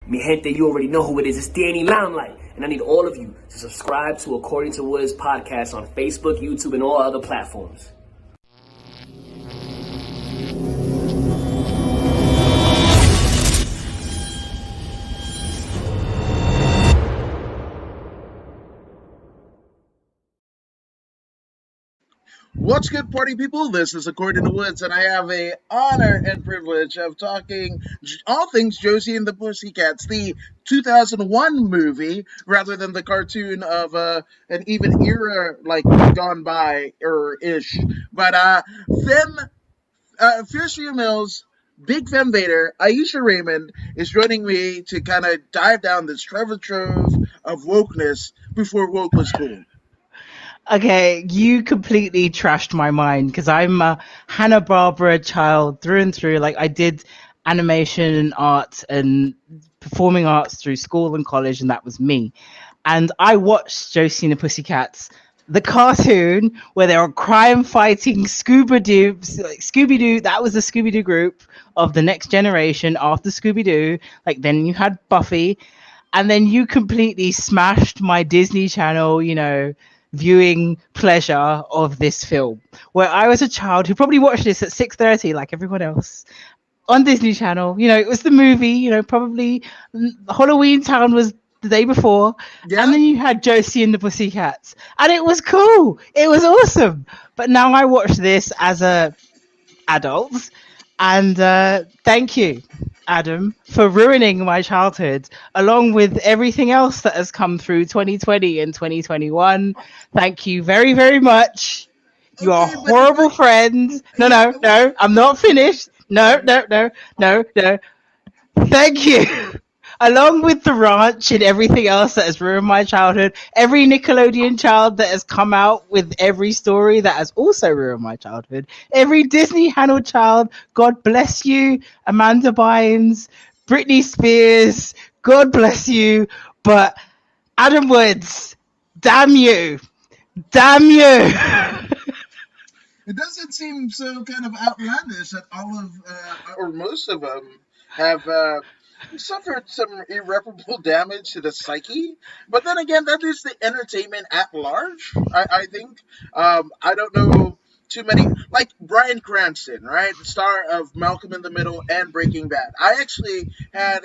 Mi gente, you already know who it is. It's Danny Limelight. And I need all of you to subscribe to According to Woods podcast on Facebook, YouTube, and all other platforms. What's good, party people? This is According to Woods, and I have a honor and privilege of talking all things Josie and the Pussycats, the 2001 movie, rather than the cartoon of an even era like gone by or ish. But Fierce Females, BigFemVader, Ayesha Raymond is joining me to kind of dive down this treasure trove of wokeness before woke was cool. Okay, you completely trashed my mind because I'm a Hanna-Barbera child through and through. Like, I did animation and art and performing arts through school and college, and that was me. And I watched Josie and the Pussycats, the cartoon where they were crime fighting Scooby-Doo. That was the Scooby-Doo group of the next generation after Scooby-Doo. Like, then you had Buffy, and then you completely smashed my Disney Channel, viewing pleasure of this film, where I was a child who probably watched this at 6:30 like everyone else on Disney Channel. It was the movie, probably Halloween Town was the day before. Yeah. And then you had Josie and the Pussycats, and it was cool, it was awesome. But now I watch this as a adult, and thank you, Adam, for ruining my childhood, along with everything else that has come through 2020 and 2021. Thank you very, very much. You are horrible friends. No, I'm not finished. No. Thank you. Along with the ranch and everything else that has ruined my childhood, every Nickelodeon child that has come out with every story that has also ruined my childhood, every Disney Channel child, God bless you, Amanda Bynes, Britney Spears, God bless you, but Adam Woods, damn you. It doesn't seem so kind of outlandish that all of, or most of them, have suffered some irreparable damage to the psyche. But then again, that is the entertainment at large, I think. I don't know too many, like Bryan Cranston, right? The star of Malcolm in the Middle and Breaking Bad. I actually had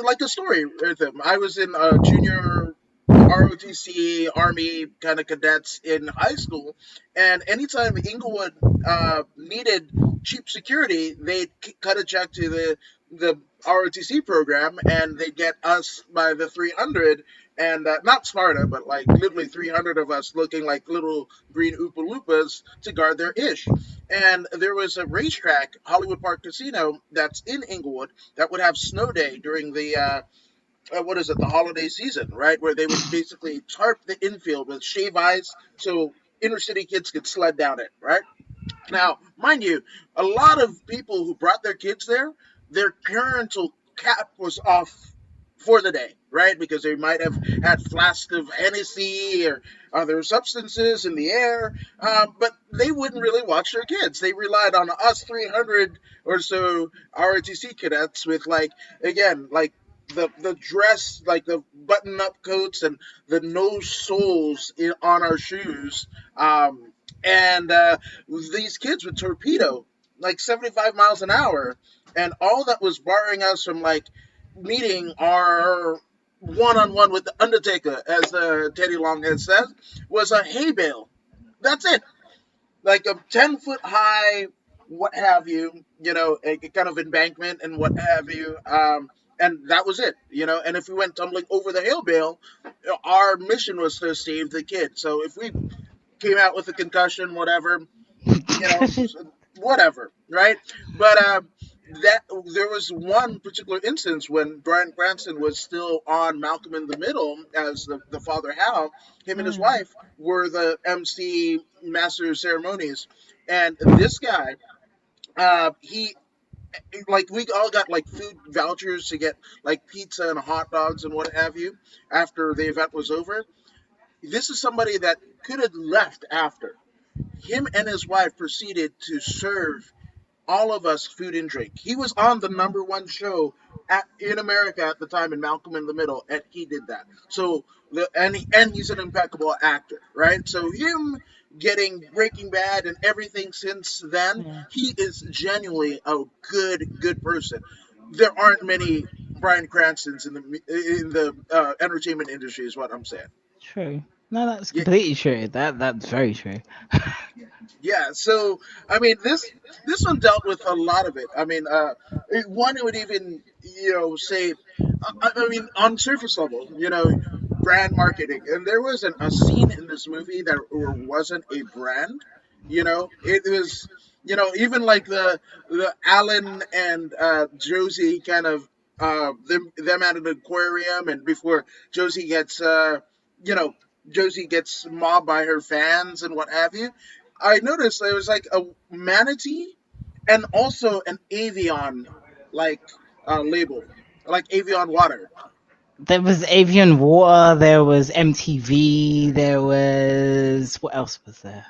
like a story with him. I was in a junior ROTC Army kind of cadets in high school, and anytime Inglewood needed cheap security, they'd cut a check to the ROTC program, and they'd get us by the 300, and not Sparta, but like literally 300 of us looking like little green Oompa Loompas to guard their ish. And there was a racetrack, Hollywood Park Casino, that's in Inglewood that would have snow day during the the holiday season, right? Where they would basically tarp the infield with shave ice so inner city kids could sled down it, right? Now, mind you, a lot of people who brought their kids there, their parental cap was off for the day, right? Because they might have had flasks of Hennessy or other substances in the air, but they wouldn't really watch their kids. They relied on us 300 or so ROTC cadets with, like, again, like, the dress, like the button up coats and the no soles on our shoes. And these kids would torpedo like 75 miles an hour. And all that was barring us from like meeting our one-on-one with the Undertaker, as Teddy Longhead says, was a hay bale. That's it. Like a 10-foot high, what have you, a kind of embankment and what have you. And that was it, And if we went tumbling over the hail bale, our mission was to save the kid. So if we came out with a concussion, whatever, whatever, right? But that there was one particular instance when Bryan Cranston was still on Malcolm in the Middle as the father Hal. Him and his wife were the MC master of ceremonies, and this guy, he like we all got like food vouchers to get like pizza and hot dogs and what have you after the event was over. This is somebody that could have left after. Him and his wife proceeded to serve all of us food and drink. He was on the number one show in America at the time in Malcolm in the Middle, and he did that. So and he's an impeccable actor, right? So him getting Breaking Bad and everything since then, Yeah, he is genuinely a good person. There aren't many Bryan Cranstons in the entertainment industry, is what I'm saying. true. No, that's Yeah, completely true. That's very true. yeah. So I mean, this one dealt with a lot of it. I mean, one would even say, I mean, on surface level, brand marketing, and there wasn't a scene in this movie that wasn't a brand. It was, even like the Alan and Josie kind of them at an aquarium, and before Josie gets you know Josie gets mobbed by her fans and what have you. I noticed there was like a manatee and also an Avion like label, like Avion water. There was Avian Water, there was MTV, there was what else was there?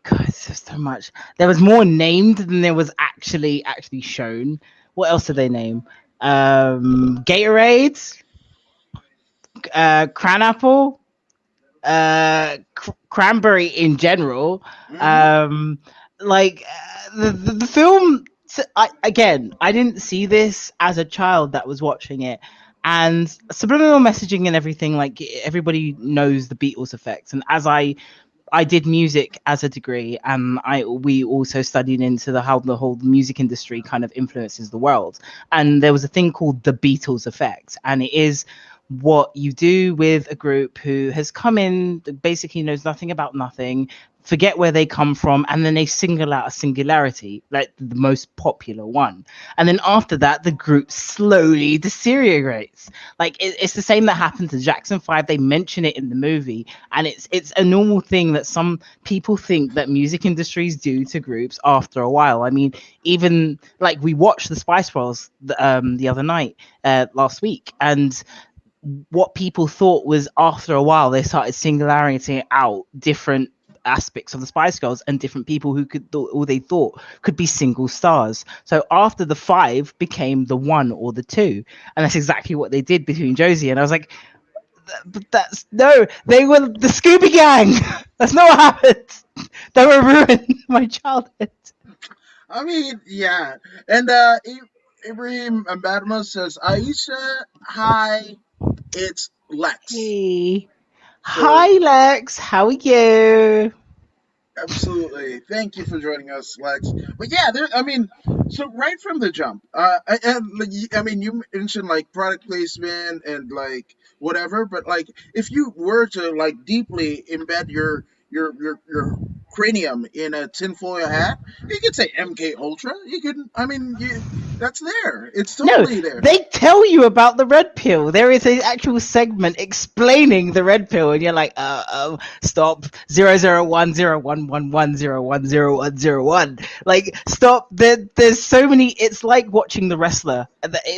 God, it's just so much. There was more named than there was actually shown. What else did they name? Gatorade, Cranapple, cranberry in general. Hmm. Um, the film. Again, I didn't see this as a child that was watching it, and subliminal messaging and everything. Like everybody knows the Beatles effect, and as I did music as a degree, and I we also studied into how the whole music industry kind of influences the world. And there was a thing called the Beatles effect, and it is what you do with a group who has come in, basically knows nothing about nothing, forget where they come from, and then they single out a singularity, like the most popular one. And then after that, the group slowly deteriorates. Like it's the same that happened to Jackson 5. They mention it in the movie, and it's a normal thing that some people think that music industries do to groups after a while. I mean, even like we watched the Spice Girls the other night, last week, and what people thought was after a while they started singularizing out different aspects of the Spice Girls and different people who could or they thought could be single stars. So after the five became the one or the two, and that's exactly what they did between Josie and I was like, but that's no, they were the Scooby Gang. That's not what happened. They were ruined my childhood. I mean, yeah. And Ibrahim Badma says, Aisha, hi, it's Lex. Hey, hi So Lex, how are you? absolutely. Thank you for joining us, Lex. But yeah, there. I mean, so right from the jump, and like, I mean, you mentioned like product placement and like whatever, but like if you were to like deeply embed your cranium in a tinfoil hat, you could say MK Ultra. You could. I mean, that's there. It's No, totally there. they tell you about the red pill. There is an actual segment explaining the red pill, and you're like, stop 0010111010101. Like, stop. There's so many. It's like watching the wrestler.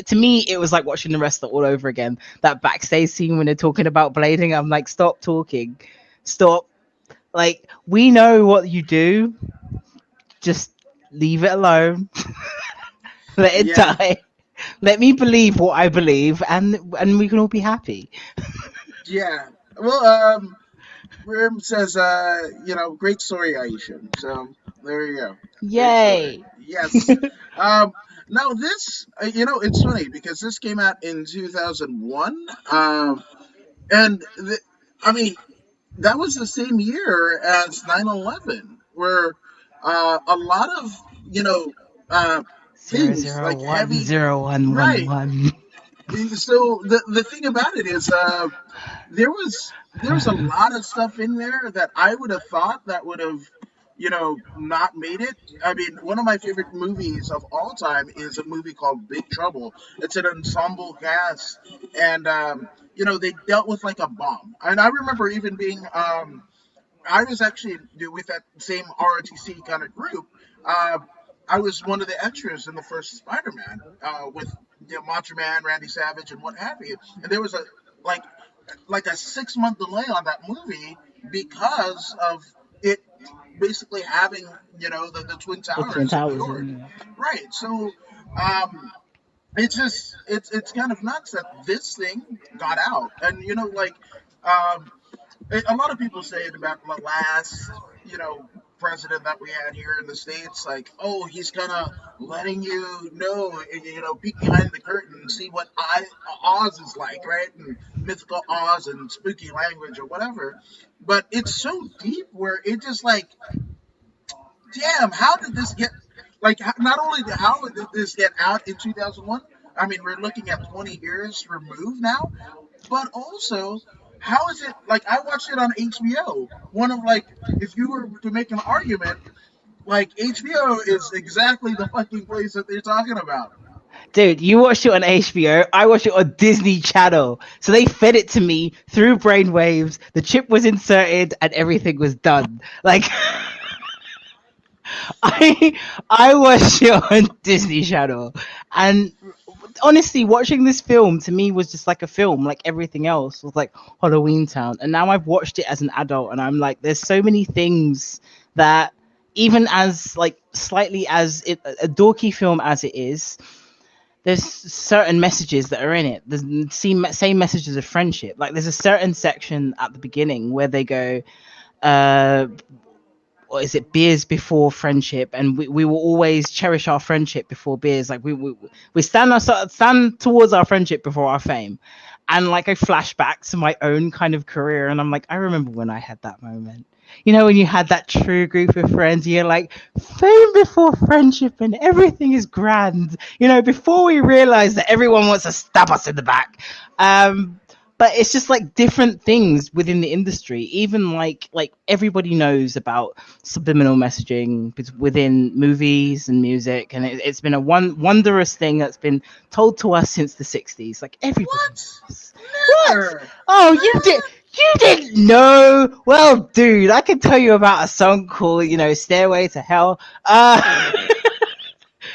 To me, it was like watching the wrestler all over again. That backstage scene when they're talking about blading, I'm like, stop talking, stop. Like, we know what you do. Just leave it alone. Let it Yeah, die. Let me believe what I believe, and we can all be happy. yeah. Well, Rim says, great story, Aisha. So there you go. Great story. Yay! Yes. Um, now this, it's funny because this came out in 2001. And I mean, that was the same year as 9/11, where a lot of, you know, uh, Zero things zero like one heavy, zero one one right. one. So the thing about it is, there was a lot of stuff in there that I would have thought that would have not made it. I mean, one of my favorite movies of all time is a movie called Big Trouble. It's an ensemble cast, and they dealt with like a bomb. And I remember even being I was actually with that same ROTC kind of group. Uh, I was one of the extras in the first Spider-Man with Macho Man, Randy Savage, and what have you. And there was a like a 6 month delay on that movie because of it. basically having the twin The Twin towers in New Towers. York, right? So it's just it's kind of nuts that this thing got out, and um, a lot of people say it about the last, president that we had here in the States, like, oh, he's kind of letting peek behind the curtain and see what Oz is like, right? And mythical Oz and spooky language or whatever. But it's so deep where it just like, damn, how did this get, like, not only how did this get out in 2001? I mean, we're looking at 20 years removed now, but also, how is it like I watched it on HBO? One of like, if you were to make an argument, like HBO is exactly the fucking place that they're talking about. Dude, you watched it on HBO. I watched it on Disney Channel. So they fed it to me through brainwaves. The chip was inserted and everything was done. Like I I watched it on Disney Channel, and honestly, watching this film to me was just like a film, like everything else was like Halloween Town. And now I've watched it as an adult, and I'm like, there's so many things that, even as like slightly as a dorky film as it is, there's certain messages that are in it. There's the same messages of friendship. Like there's a certain section at the beginning where they go, uh, or is it beers before friendship, and we will always cherish our friendship before beers. Like we stand towards our friendship before our fame. And like I flash back to my own kind of career, and I'm like, I remember when I had that moment, when you had that true group of friends. You're like, fame before friendship and everything is grand, before we realize that everyone wants to stab us in the back. But it's just like different things within the industry. Even like everybody knows about subliminal messaging within movies and music, and it's been a wondrous thing that's been told to us since the 60s. Like everybody What? knows. What? Never. Oh, you didn't know? Well, dude, I can tell you about a song called, Stairway to Hell.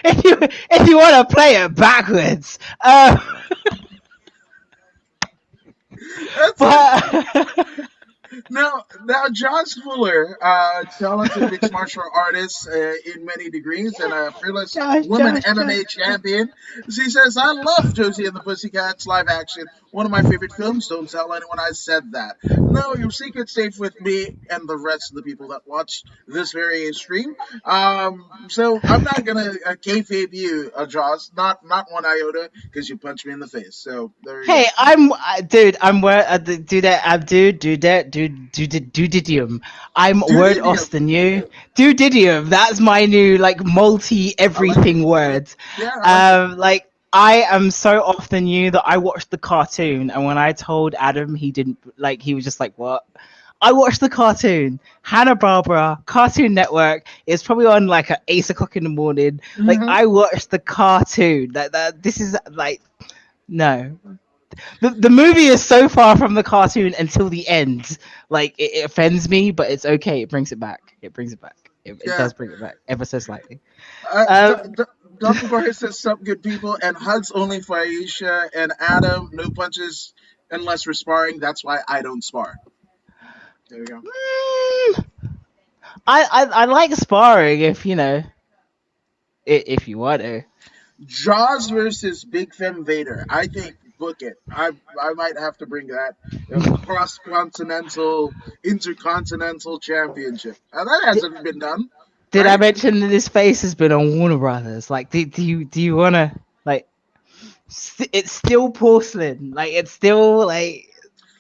If you want to play it backwards. That's it. But Now, Josh Fuller, talented mixed martial artist in many degrees and a fearless woman MMA champion, she says, I love Josie and the Pussycats live action. One of my favorite films. Don't tell anyone I said that. No, your secret's safe with me and the rest of the people that watch this very stream. So I'm not going to kayfabe you, Josh. Not one iota, because you punched me in the face. So there you hey, go. dude. I'm word. Do that. Do that. Didium. I'm word Dudidium. os the new Dudidium. That's my new like multi I like it. everything word. Yeah, I like it. Like I am so off the new that I watched the cartoon, and when I told Adam, he didn't like. He was just like, "What?" I watched the cartoon, Hanna Barbera, Cartoon Network. It's probably on like at 8 o'clock in the morning. Like Hmm. I watched the cartoon. That this is like no. The movie is so far from the cartoon until the end. Like it offends me, but it's okay. It brings it back. It brings it back. It Yeah. does bring it back ever so slightly. D- Um, D- Dr. Jorge says, Sup, good people, and hugs only for Ayesha and Adam. No punches unless we're sparring. That's why I don't spar. There we go. mm, I like sparring if if you want to. Jaws versus BigFemVader. I think book it. I might have to bring that cross continental, intercontinental championship. That Did, hasn't been done, did I right? mention that his face has been on Warner Brothers? Like, do you wanna like? It's still porcelain. Like, it's still like.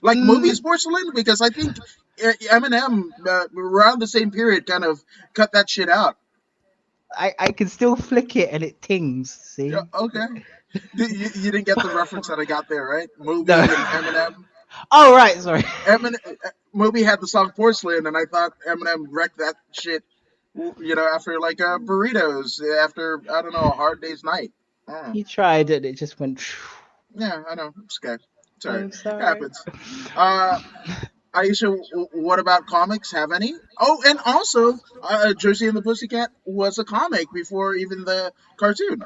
Like Mm, movies porcelain, because I think Eminem around the same period kind of cut that shit out. I can still flick it and it tings. Yeah, See? okay. You didn't get the reference that I got there, right? No. Moby and Eminem. Oh right, sorry. Eminem, Moby had the song Porcelain, and I thought Eminem wrecked that shit. After like burritos, after I don't know a hard day's night. Oh, He tried it. It just went. yeah, I know. It's okay. Sorry, I'm sorry. happens. Uh, Aisha, what about comics? Have any? Oh, and also, Josie and the Pussycat was a comic before even the cartoon.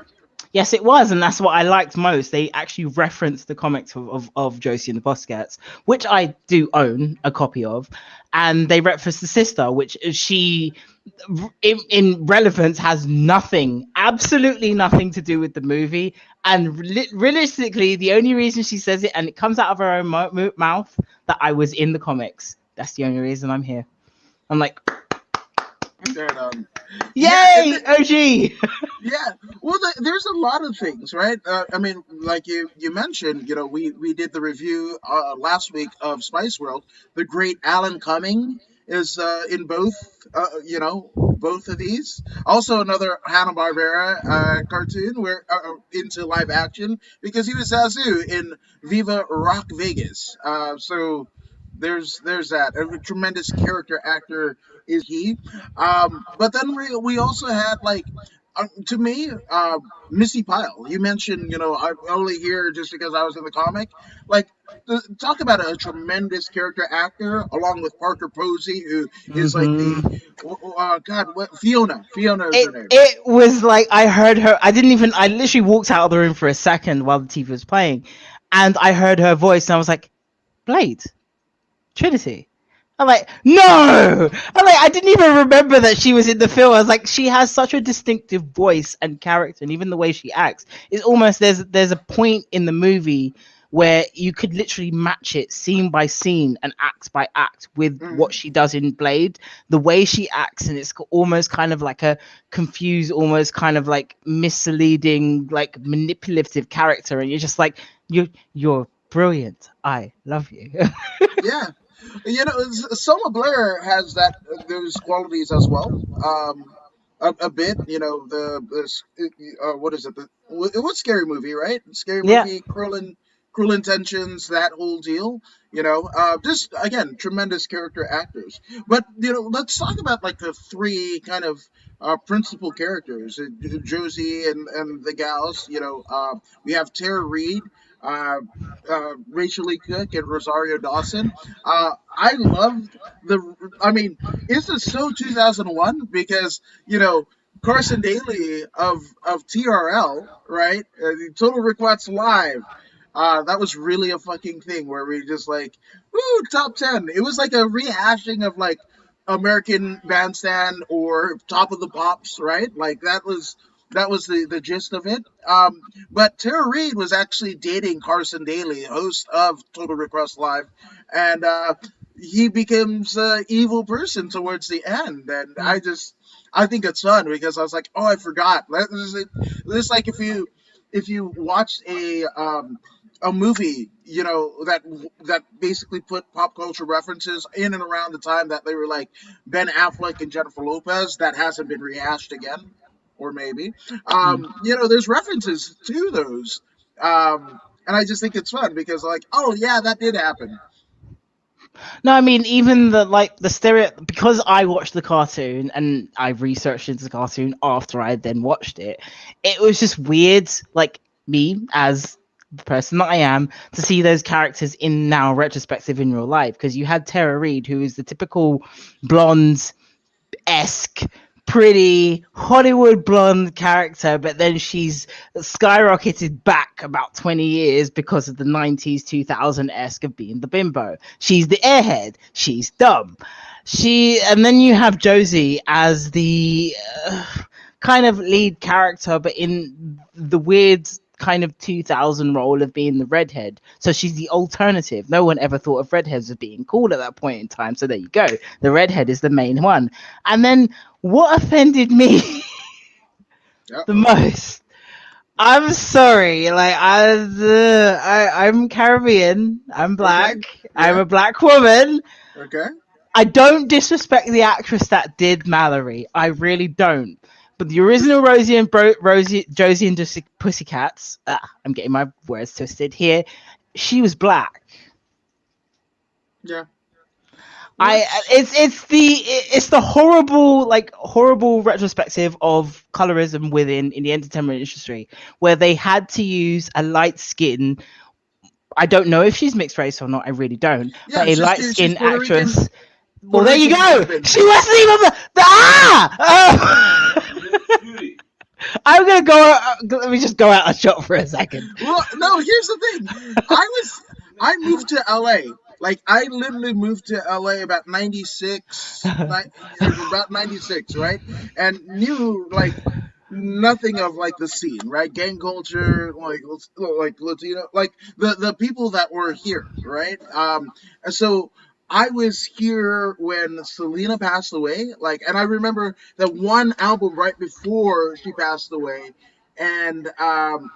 Yes, it was, and that's what I liked most. They actually referenced the comics of Josie and the Pussycats, which I do own a copy of, and they referenced the sister, which she, in relevance, has nothing, absolutely nothing to do with the movie. And realistically, the only reason she says it, and it comes out of her own mouth, that I was in the comics. That's the only reason I'm here. I'm like, Right on. Yeah, and yay, OG. yeah, well, there's a lot of things, right? I mean, like you mentioned, we did the review last week of Spice World. The great Alan Cumming is in both, both of these. Also, another Hanna Barbera cartoon where into live action because he was Zazu in Viva Rock Vegas. So there's that. A tremendous character actor is he. But then we also had like to me, Missy Pyle. You mentioned, I'm only here just because I was in the comic. Like, talk about a tremendous character actor, along with Parker Posey, who is like the Hmm. God, what Fiona? Fiona is her name. It was like I heard her. I literally walked out of the room for a second while the TV was playing, and I heard her voice, and I was like, Blade, Trinity. I'm like, no! I'm like, I didn't even remember that she was in the film. I was like, she has such a distinctive voice and character, and even the way she acts. It's almost, there's a point in the movie where you could literally match it scene by scene and act by act with what Hmm. she does in Blade. The way she acts, and it's almost kind of like a confused, almost kind of like misleading, like manipulative character, and you're just like, you're brilliant. I love you. Yeah, Selma Blair has those qualities as well. A bit, what is it? It was Scary Movie, right? Scary Yeah. Movie, Cruel Intentions, that whole deal. Just again, tremendous character actors. But let's talk about like the three kind of principal characters, Josie and the gals. We have Tara Reid. Uh, Rachel Lee Cook and Rosario Dawson. I loved the. I mean, this is so 2001 because Carson Daly of TRL, right? Total Request Live. That was really a fucking thing where we just like, woo, top 10. It was like a rehashing of like American Bandstand or Top of the Pops, right? Like that was the gist of it. But Tara Reid was actually dating Carson Daly, host of Total Request Live, and he becomes an evil person towards the end. And I think it's fun because I was like, oh, I forgot. This is like if you watched a movie, that basically put pop culture references in and around the time that they were like Ben Affleck and Jennifer Lopez, that hasn't been rehashed again, or maybe. There's references to those, and I just think it's fun because like, oh yeah, that did happen. No, I mean even the stereo, because I watched the cartoon and I researched into the cartoon after I then watched it. It was just weird, like me as the person that I am, to see those characters in now retrospective in real life. Because you had Tara Reid, who is the typical blonde esque, pretty Hollywood blonde character, but then she's skyrocketed back about 20 years because of the 90s 2000 esque of being the bimbo. She's the airhead. She's dumb. And then you have Josie as the kind of lead character, but in the weird kind of 2000 role of being the redhead. So she's the alternative. No one ever thought of redheads as being cool at that point in time. So there you go. The redhead is the main one. And then what offended me Uh the oh. most, I'm sorry, like I'm Caribbean, I'm Okay. black, I'm Yeah. a black woman. Okay. I don't disrespect the actress that did Mallory. I really don't. But the original Rosie, Josie and Pussycats, I'm getting my words twisted here. She was black. Yeah. I Let's. it's the horrible retrospective of colorism within in the entertainment industry where they had to use a light skin. I don't know if she's mixed race or not. I really don't. Yeah. But a light She's skinned Puerto Rican. actress. Well, Puerto there you Rican go. husband. She wasn't even the oh! I'm gonna go. Let me just go out a shot for a second. Well, no, here's the thing. I moved to LA. Like I literally moved to LA about 96, about 96, right? And knew like nothing of like the scene, right? Gang culture, like Latino, like the people that were here, right? And so I was here when Selena passed away, like, and I remember the one album right before she passed away, and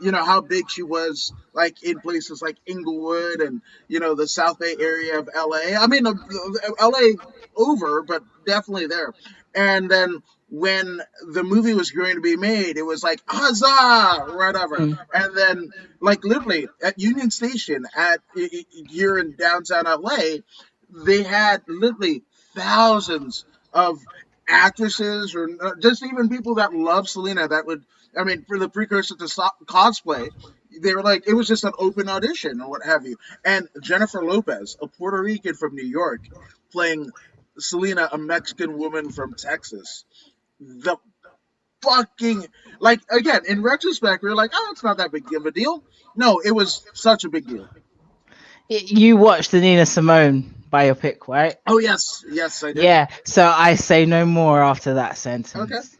you know how big she was, like in places like Inglewood and the South Bay area of LA. I mean, LA over, but definitely there. And then when the movie was going to be made, it was like huzzah, whatever. Mm. And then, like literally at Union Station here in downtown LA, they had literally thousands of actresses or just even people that love Selena that would, I mean, for the precursor to cosplay, they were like, it was just an open audition or what have you. And Jennifer Lopez, a Puerto Rican from New York, playing Selena, a Mexican woman from Texas. The fucking, like, again, in retrospect, we're like, oh, it's not that big of a deal. No, it was such a big deal. You watched the Nina Simone biopic, right? Oh, yes. Yes, I did. Yeah. So I say no more after that Okay. sentence. That's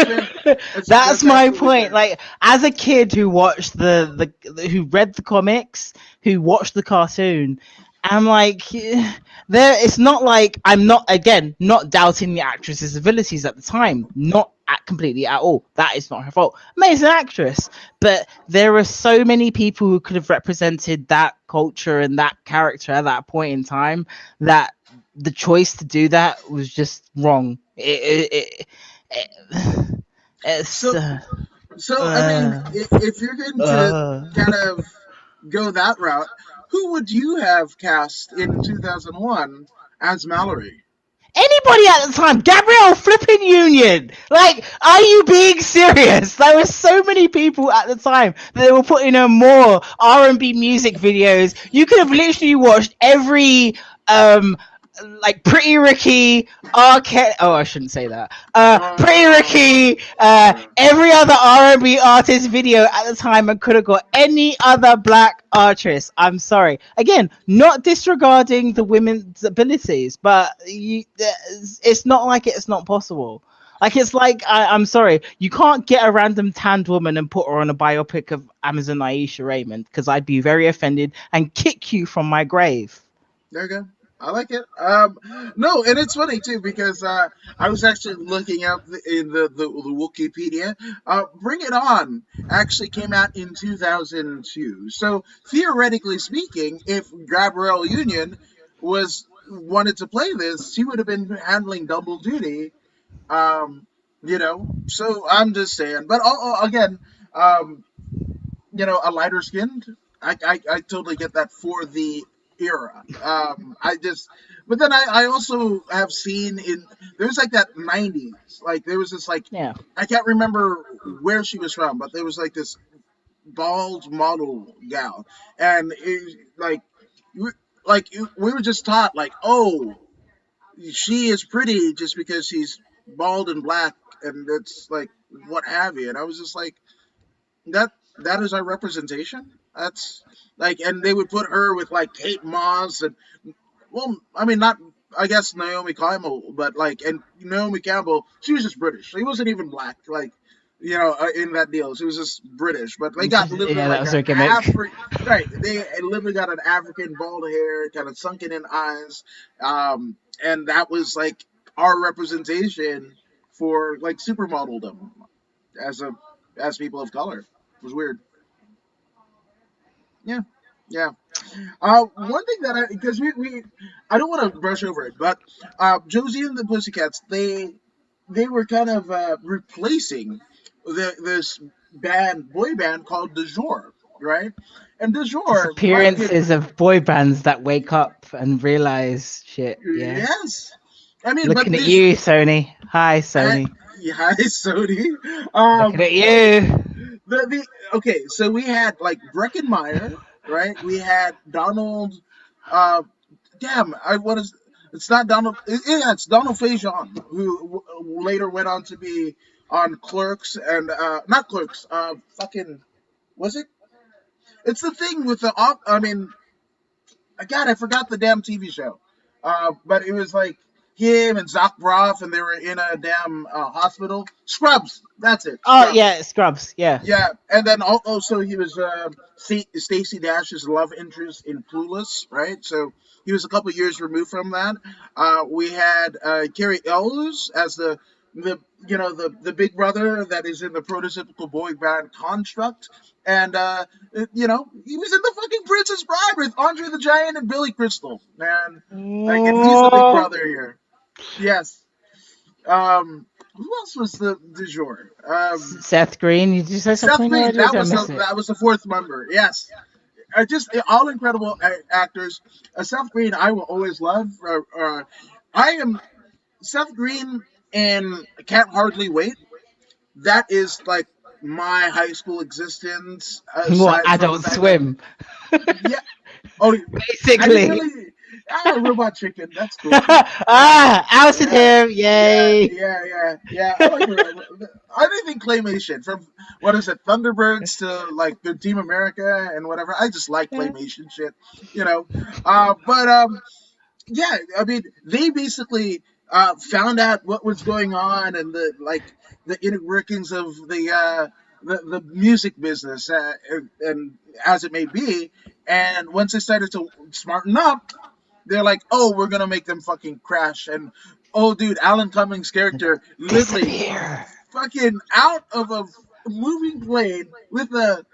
fair. That's That's my absolutely point. fair. Like, as a kid who watched who read the comics, who watched the cartoon, I'm like, there. It's not like I'm not again not doubting the actress's abilities at the time, not completely at all. That is not her fault. Amazing actress, but there are so many people who could have represented that culture and that character at that point in time that the choice to do that was just wrong. It's So, I mean, uh, if you're going to kind of go that route, who would you have cast in 2001 as Mallory? anybody at the time. Gabrielle flipping Union. Like, are you being serious? There were so many people at the time that they were putting on more R&B music videos. You could have literally watched every like Pretty Ricky, oh, I shouldn't say that. Pretty Ricky, Yeah. every other R&B artist video at the time, and could have got any other black artist. I'm sorry. Again, not disregarding the women's abilities, but it's not like it's not possible. Like, it's like, I'm sorry, you can't get a random tanned woman and put her on a biopic of Amazon Ayesha Raymond, because I'd be very offended and kick you from my grave. There you go. I like it. No, and it's funny too because I was actually looking up in the Wikipedia. Bring It On actually came out in 2002. So theoretically speaking, if Gabrielle Union was wanted to play this, she would have been handling double duty. Um, so I'm just saying. But again, um, a lighter skinned. I totally get that for the era. But then I also have seen there's like that 90s, like there was this like, Yeah. I can't remember where she was from, but there was like this bald model gal, and we, we were just taught like, oh, she is pretty just because she's bald and black, and it's like what have you, and I was just like, that that is our representation. That's like, and they would put her with like Kate Moss and, well, I mean, not, I guess Naomi Campbell, but like, and Naomi Campbell, she was just British. She wasn't even black, like, in that deal. She was just British, but they got literally Yeah, that like was an her gimmick. African, right? They literally got an African bald hair, kind of sunken in eyes, and that was like our representation for like supermodeldom as a as people of color. It was weird. Yeah, yeah. One thing that because we I don't want to brush over it, but Josie and the Pussycats, they were kind of replacing this boy band called De Jour, right? And De Jour, my good, Disappearances of boy bands that wake up and realize shit. Yeah. yes, I mean, but Looking at this, you, Sony. Hi, I, Sony. yeah, Sony. Looking Um, at you. the okay, so we had like Breckenmeyer, right? We had Donald. Uh, damn, I what is? It's not Donald. Yeah, it's Donald Faison, who later went on to be on Clerks and not Clerks. Fucking was it? It's the thing with the I mean, God, I forgot the damn TV show. But it was like him and Zach Braff, and they were in a damn hospital. Scrubs. That's it. Oh Scrubs. yeah, Scrubs. Yeah. Yeah, and then also he was Stacey Dash's love interest in Clueless, right? So he was a couple years removed from that. We had Carrie Ellis as the the big brother that is in the prototypical boy band construct, and he was in the fucking Princess Bride with Andre the Giant and Billy Crystal, man. Like, and he's the big Oh, brother here. Yes. Who else was the du jour? Seth Green. Did you say Seth Seth Green Green. already, or did I miss it? That was the fourth member. Yes, just all incredible actors. Seth Green, I will always love. I am Seth Green in Can't Hardly Wait. That is like my high school existence. What, Aside from the Adult fact that, Swim? yeah, oh, I didn't Basically. really. Robot Chicken. That's cool. Ousted Yeah, him! Yay! yeah. I like anything claymation from what is it, Thunderbirds to like the Team America and whatever. I just like claymation shit, you know. But yeah, I mean, they basically found out what was going on and the inner workings of the music business, and as it may be. And once they started to smarten up, they're like, oh, we're gonna make them fucking crash. And oh, dude, Alan Cummings' character literally Disappear! fucking out of a moving plane with a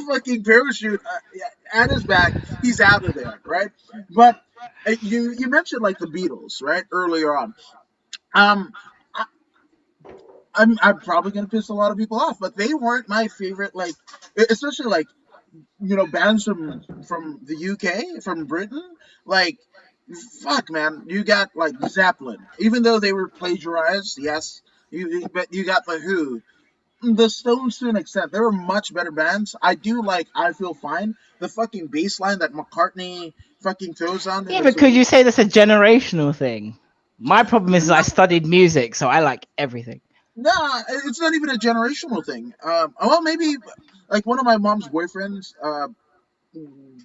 fucking parachute at his back. He's out of there, right? But you mentioned like the Beatles, right, earlier on. Um, I, I'm probably gonna piss a lot of people off, but they weren't my favorite. Like, especially like bands from the UK, from Britain, like fuck, man, you got like Zeppelin, even though they were plagiarized, yes, but you got the Who, the Stones to an extent. They were much better bands. I do like I Feel Fine. The fucking bass line that McCartney fucking throws on it Yeah, is but could you say that's a generational thing? My problem is I no, studied music, so I like everything. no, it's not even a generational thing. Well, maybe like one of my mom's boyfriends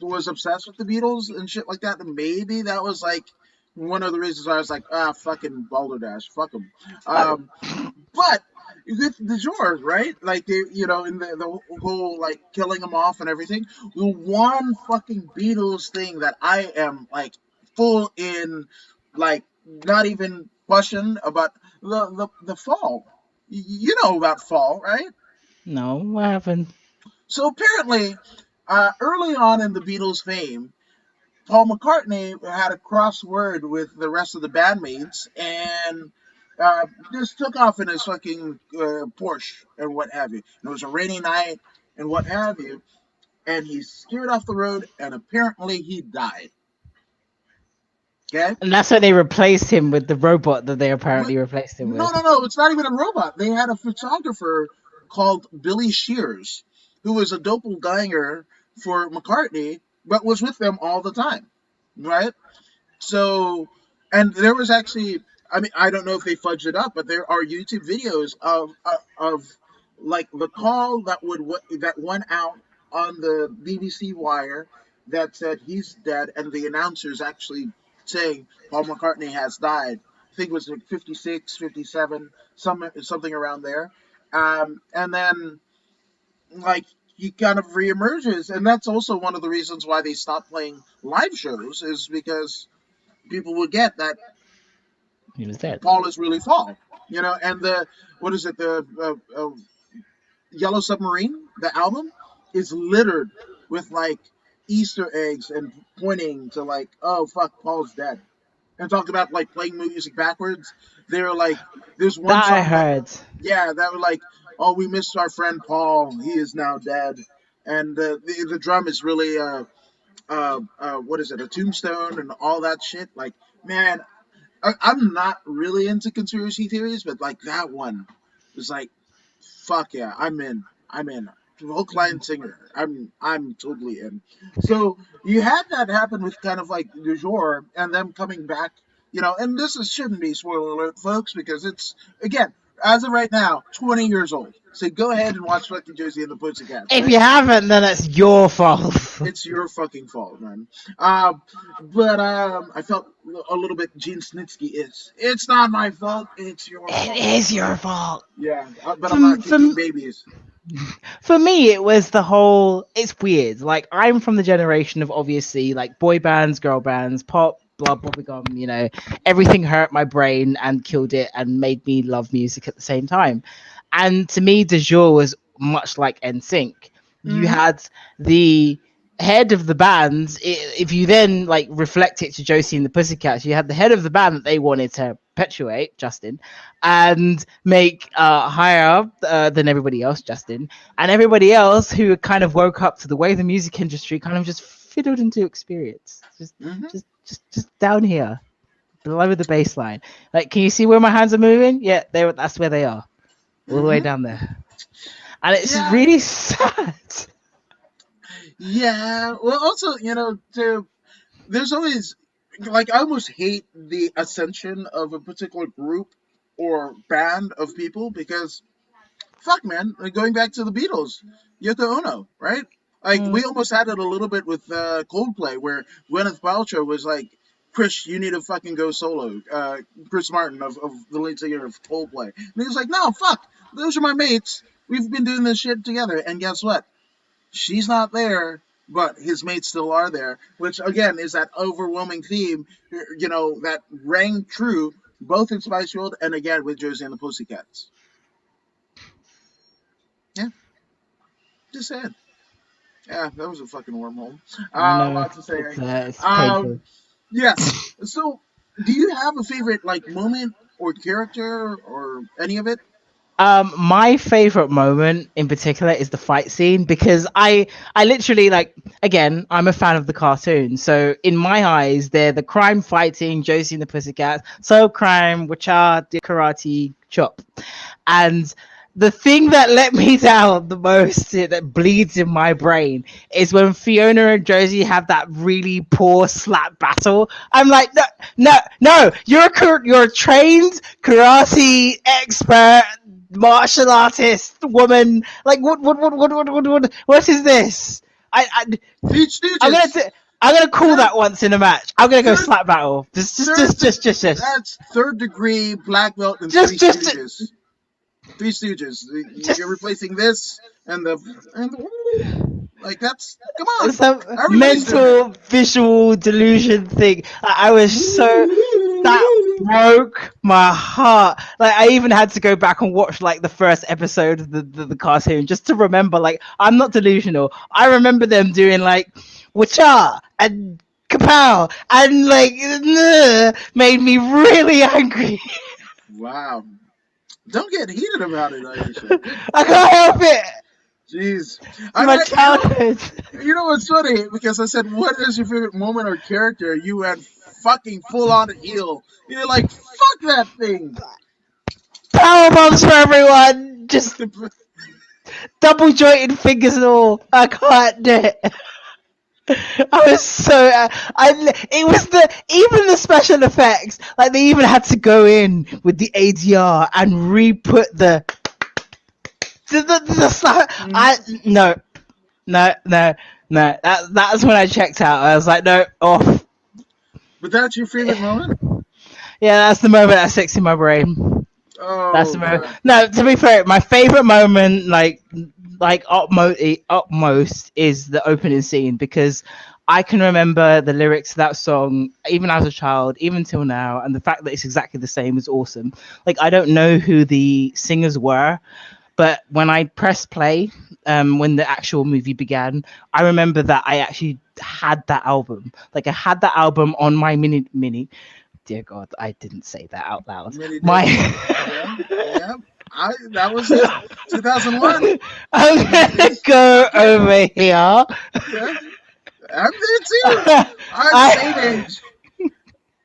was obsessed with the Beatles and shit like that, and maybe that was like one of the reasons why I was like, fucking Balderdash, fuck them. Fuck. But with the Jors, right? Like they, in the whole like killing them off and everything. The one fucking Beatles thing that I am like full in, like not even question about the fall. You know about fall, right? No, what happened? So apparently, early on in the Beatles' fame, Paul McCartney had a crossword with the rest of the bandmates and just took off in his fucking Porsche and what have you. And it was a rainy night and what have you. And he steered off the road and apparently he died. Okay? And that's why they replaced him with the robot that they But apparently replaced him no, with. no, no. It's not even a robot. They had a photographer called Billy Shears who was a doppelganger for McCartney but was with them all the time. Right? So, and there was actually, I mean, I don't know if they fudged it up, but there are YouTube videos of like the call that went out on the BBC wire that said he's dead, and the announcers actually saying Paul McCartney has died. I think it was like 56, 57, something around there. And then like he kind of reemerges, and that's also one of the reasons why they stopped playing live shows is because people would get that He was dead. Paul is really Paul, and the what is it, the Yellow Submarine, the album, is littered with like Easter eggs and pointing to like, oh fuck, Paul's dead, and talk about like playing music backwards. They're like, there's one That I song that, heard. yeah, that were like, oh, we missed our friend Paul, he is now dead, and the drum is really what is it, a tombstone and all that shit. Like, man, I'm not really into conspiracy theories, but like that one was like, fuck yeah, I'm in. I'm in. Hook, line, singer. I'm totally in. So you had that happen with kind of like du jour and them coming back, and this shouldn't be spoiler alert, folks, because it's again as of right now, 20 years old. So go ahead and watch fucking Josie and the Pussycats, If right? you haven't, then it's your fault. It's your fucking fault, man. But I felt a little bit Gene Snitsky is. It's not my fault. It's your It fault. is your fault. Yeah, but I'm For, not for, kicking babies. for me, it was the whole. It's weird. Like I'm from the generation of obviously like boy bands, girl bands, pop, blah, bubblegum. Everything hurt my brain and killed it and made me love music at the same time. And to me, de jour was much like NSYNC. You Mm-hmm. had the head of the band. If you then like reflect it to Josie and the Pussycats, you had the head of the band that they wanted to perpetuate, Justin, and make higher than everybody else, Justin, and everybody else who kind of woke up to the way the music industry kind of just fiddled into experience, Mm-hmm. just down here below the baseline. Like, can you see where my hands are moving? Yeah, that's where they are, all the way Mm-hmm. down there, and it's Yeah. really sad. Yeah. Well, also, there's always like I almost hate the ascension of a particular group or band of people because fuck, man. Like, going back to the Beatles, Yoko Ono, right? Like Mm. we almost had it a little bit with Coldplay, where Gwyneth Paltrow was like, "Chris, you need to fucking go solo." Chris Martin of the lead singer of Coldplay, and he was like, "No, fuck, those are my mates. We've been doing this shit together." And guess what? She's not there, but his mates still are there, which again is that overwhelming theme, that rang true both in Spice World and again with Josie and the Pussycats. Yeah, just saying. Yeah, that was a fucking wormhole. I know About to say. it's painful. Um, yes. So, do you have a favorite like moment or character or any of it? My favorite moment in particular is the fight scene because I literally like again I'm a fan of the cartoon, so in my eyes they're the crime fighting Josie and the Pussycats, so crime, wacha, karate, chop, and the thing that let me down the most that bleeds in my brain is when Fiona and Josie have that really poor slap battle. I'm like, no, no, no! You're a trained karate expert martial artist woman. Like, what is this? I Three I'm gonna Stooges. I'm gonna call Third, that once in a match. I'm gonna go third, slap battle. third. Just That's third degree black belt and Three just just Stooges. Three Stooges. just You're replacing this and like that's come on. some Everybody's doing it. mental visual delusion thing. I was so that broke my heart. Like I even had to go back and watch like the first episode of the cartoon just to remember. Like I'm not delusional. I remember them doing like wacha and kapow and like made me really angry. Wow. Don't get heated about it, Ayesha. Good I can't God. help it. Jeez. It's my childhood. You know what's funny? Because I said, "What is your favorite moment or character?" You went fucking full on heel. You're like, "Fuck that thing." Power bombs for everyone. Just double jointed fingers and all. I can't do it. I was so it was the even the special effects like they even had to go in with the ADR and re-put the slap. Mhm. I no that's when I checked out. I was like no off. But that's your favorite moment? Yeah, that's the moment that sticks in my brain. That's the Oh moment. god. No, to be fair, my favorite moment, like upmost, is the opening scene because I can remember the lyrics to that song even as a child, even till now, and the fact that it's exactly the same is awesome. Like I don't know who the singers were, but when I pressed play, when the actual movie began, I remember that I actually had that album. Like I had that album on my mini. Dear God, I didn't say that out loud. Mini My disc. Yeah, yeah. That was it. 2001. I'm Mini gonna disc. go Okay. over here. Yeah. I'm there too. I'm same I, age.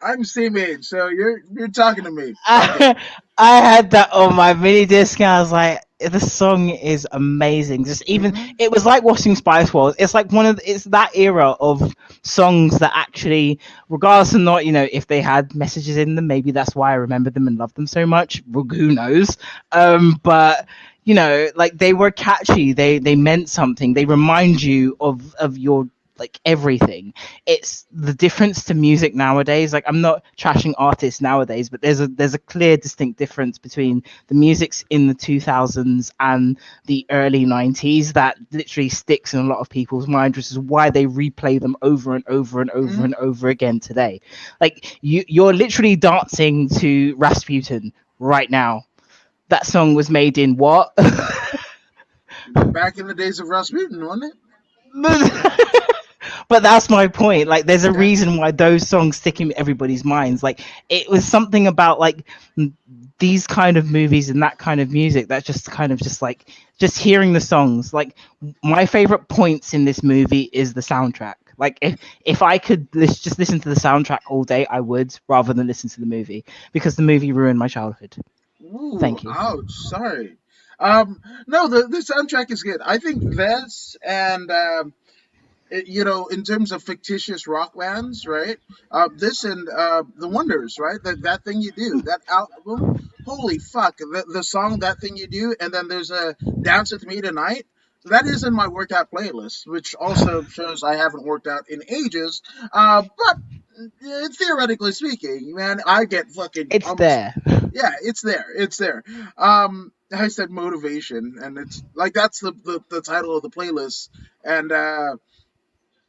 I'm same age. So you're talking to me. Fuck it. I I had that on my mini disc and I was like, the song is amazing. Just even Hmm. it was like watching Spice World. It's like it's that era of songs that actually, regardless of not, if they had messages in them, maybe that's why I remember them and love them so much. Well, who knows? But like they were catchy. They meant something. They remind you of your like everything. It's the difference to music nowadays. Like I'm not trashing artists nowadays, but there's a clear distinct difference between the musics in the 2000s and the early 90s that literally sticks in a lot of people's mind, which is why they replay them over and over and over Hmm. and over again today. Like you're literally dancing to Rasputin right now. That song was made in what? Back in the days of Rasputin, wasn't But that's my point. Like there's a it? reason why those songs stick in everybody's minds. Like it was something about like these kind of movies and that kind of music that just kind of just like just hearing the songs. Like my favorite points in this movie is the soundtrack. Like if I could just listen to the soundtrack all day, I would, rather than listen to the movie, because the movie ruined my childhood. Ooh, Thank you. ouch, sorry. No, the soundtrack is good. I think this and in terms of fictitious rock bands, right? This and the Wonders, right? That thing you do, that album. Holy fuck! The song "That Thing You Do," and then there's a "Dance with Me Tonight." That is in my workout playlist, which also shows I haven't worked out in ages. But theoretically speaking, man, I get fucking It's almost, there. yeah, it's there. It's there. I said motivation, and it's like that's the title of the playlist. And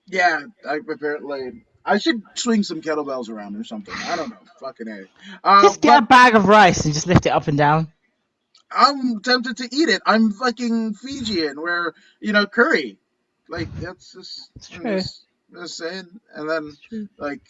yeah, apparently I should swing some kettlebells around or something. I don't know. Fucking A. Just get But a bag of rice and just lift it up and down. I'm tempted to eat it. I'm fucking Fijian, where curry, like that's just It's I'm true. just saying. And then It's true. like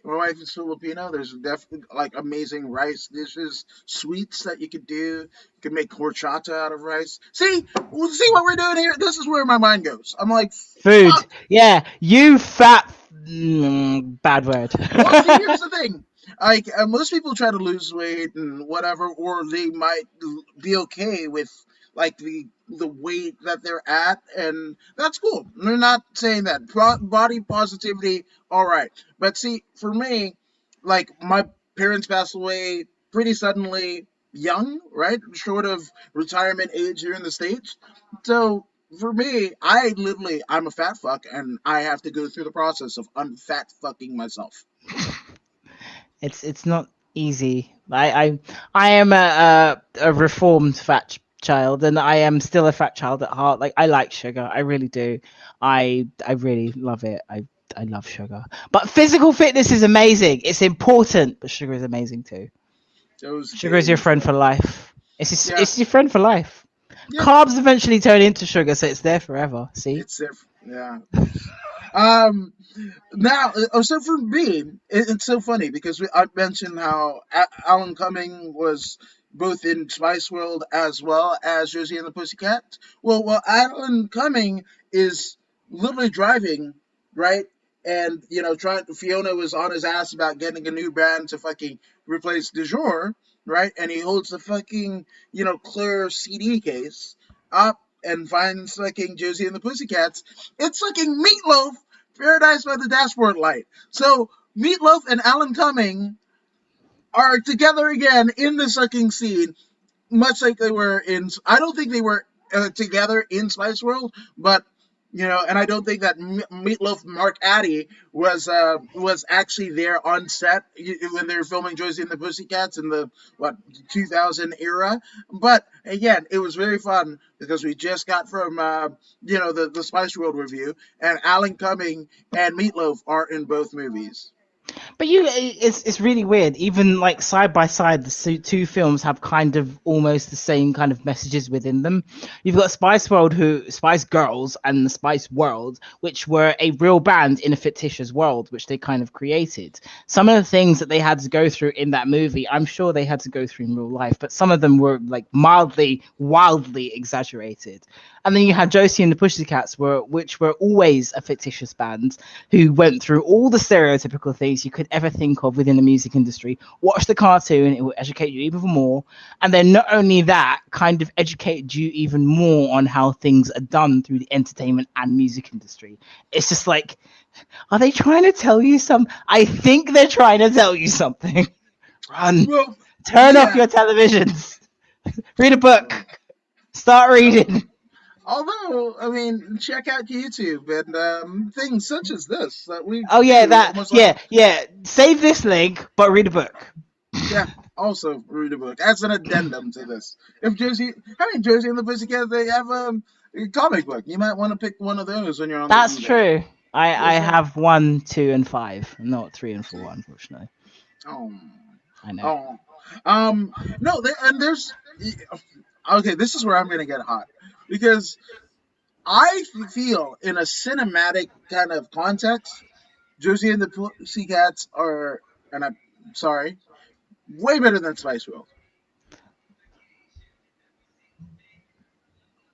my wife is Filipino. There's definitely like amazing rice dishes, sweets that you could do. You could make horchata out of rice. See what we're doing here. This is where my mind goes. I'm like, Food. fuck. Yeah, you fat. Bad word. Well, see, here's the thing. Like most people try to lose weight and whatever, or they might be okay with like the weight that they're at, and that's cool. They're not saying that body positivity, all right. But see, for me, like my parents passed away pretty suddenly, young, right, short of retirement age here in the States. So for me, I'm a fat fuck, and I have to go through the process of unfat fucking myself. It's not easy. I am a reformed child, and I am still a fat child at heart. Like I like sugar, I really do. I really love it. I love sugar. But physical fitness is amazing. It's important, but sugar is amazing too. Those Sugar is your days, friend for man. life. Yeah, It's your friend for life. yeah, Carbs eventually turn into sugar, so it's there forever. See? it's different. Yeah. Um. Now, so for me, it's so funny because I mentioned how Alan Cumming was both in Spice World as well as Josie and the Pussycats. Well, Alan Cumming is literally driving, right? And trying. Fiona was on his ass about getting a new band to fucking replace De Jour, right? And he holds the fucking clear CD case up and finds fucking Josie and the Pussycats. It's fucking Meatloaf, Paradise by the Dashboard Light. So Meatloaf and Alan Cumming are together again in the sucking scene, much like they were in. I don't think they were together in Spice World, but and I don't think that Meatloaf Mark Addy was actually there on set when they were filming Josie and the Pussycats in the what 2000 era. But again, it was very fun because we just got from the Spice World review, and Alan Cumming and Meatloaf are in both movies. But it's really weird. Even like side by side, the two films have kind of almost the same kind of messages within them. You've got Spice Girls, and the Spice World, which were a real band in a fictitious world, which they kind of created. Some of the things that they had to go through in that movie, I'm sure they had to go through in real life, but some of them were like mildly, wildly exaggerated. And then you had Josie and the Pussycats, which were always a fictitious band who went through all the stereotypical things you could could ever think of within the music industry. Watch the cartoon, it will educate you even more. And then not only that, kind of educate you even more on how things are done through the entertainment and music industry. It's just like, are they trying to tell you some? I think they're trying to tell you something. Run. Well, Turn off yeah. your televisions. Read a book. Start reading. Although, I mean, check out YouTube and things such as this that we Oh yeah, do that almost like, yeah. Save this link, but read a book. yeah, also read a book as an addendum to this. If Josie, I mean, Josie and the Pussycats, they have a comic book. You might want to pick one of those when you're on the That's eBay. true. I Just saying. have 1, 2, and 5, not 3 and 4, unfortunately. Oh, I know. oh, no, and there's okay. This is where I'm gonna get hot because I feel in a cinematic kind of context, Josie and the Pussycats are, and I'm sorry, way better than Spice World.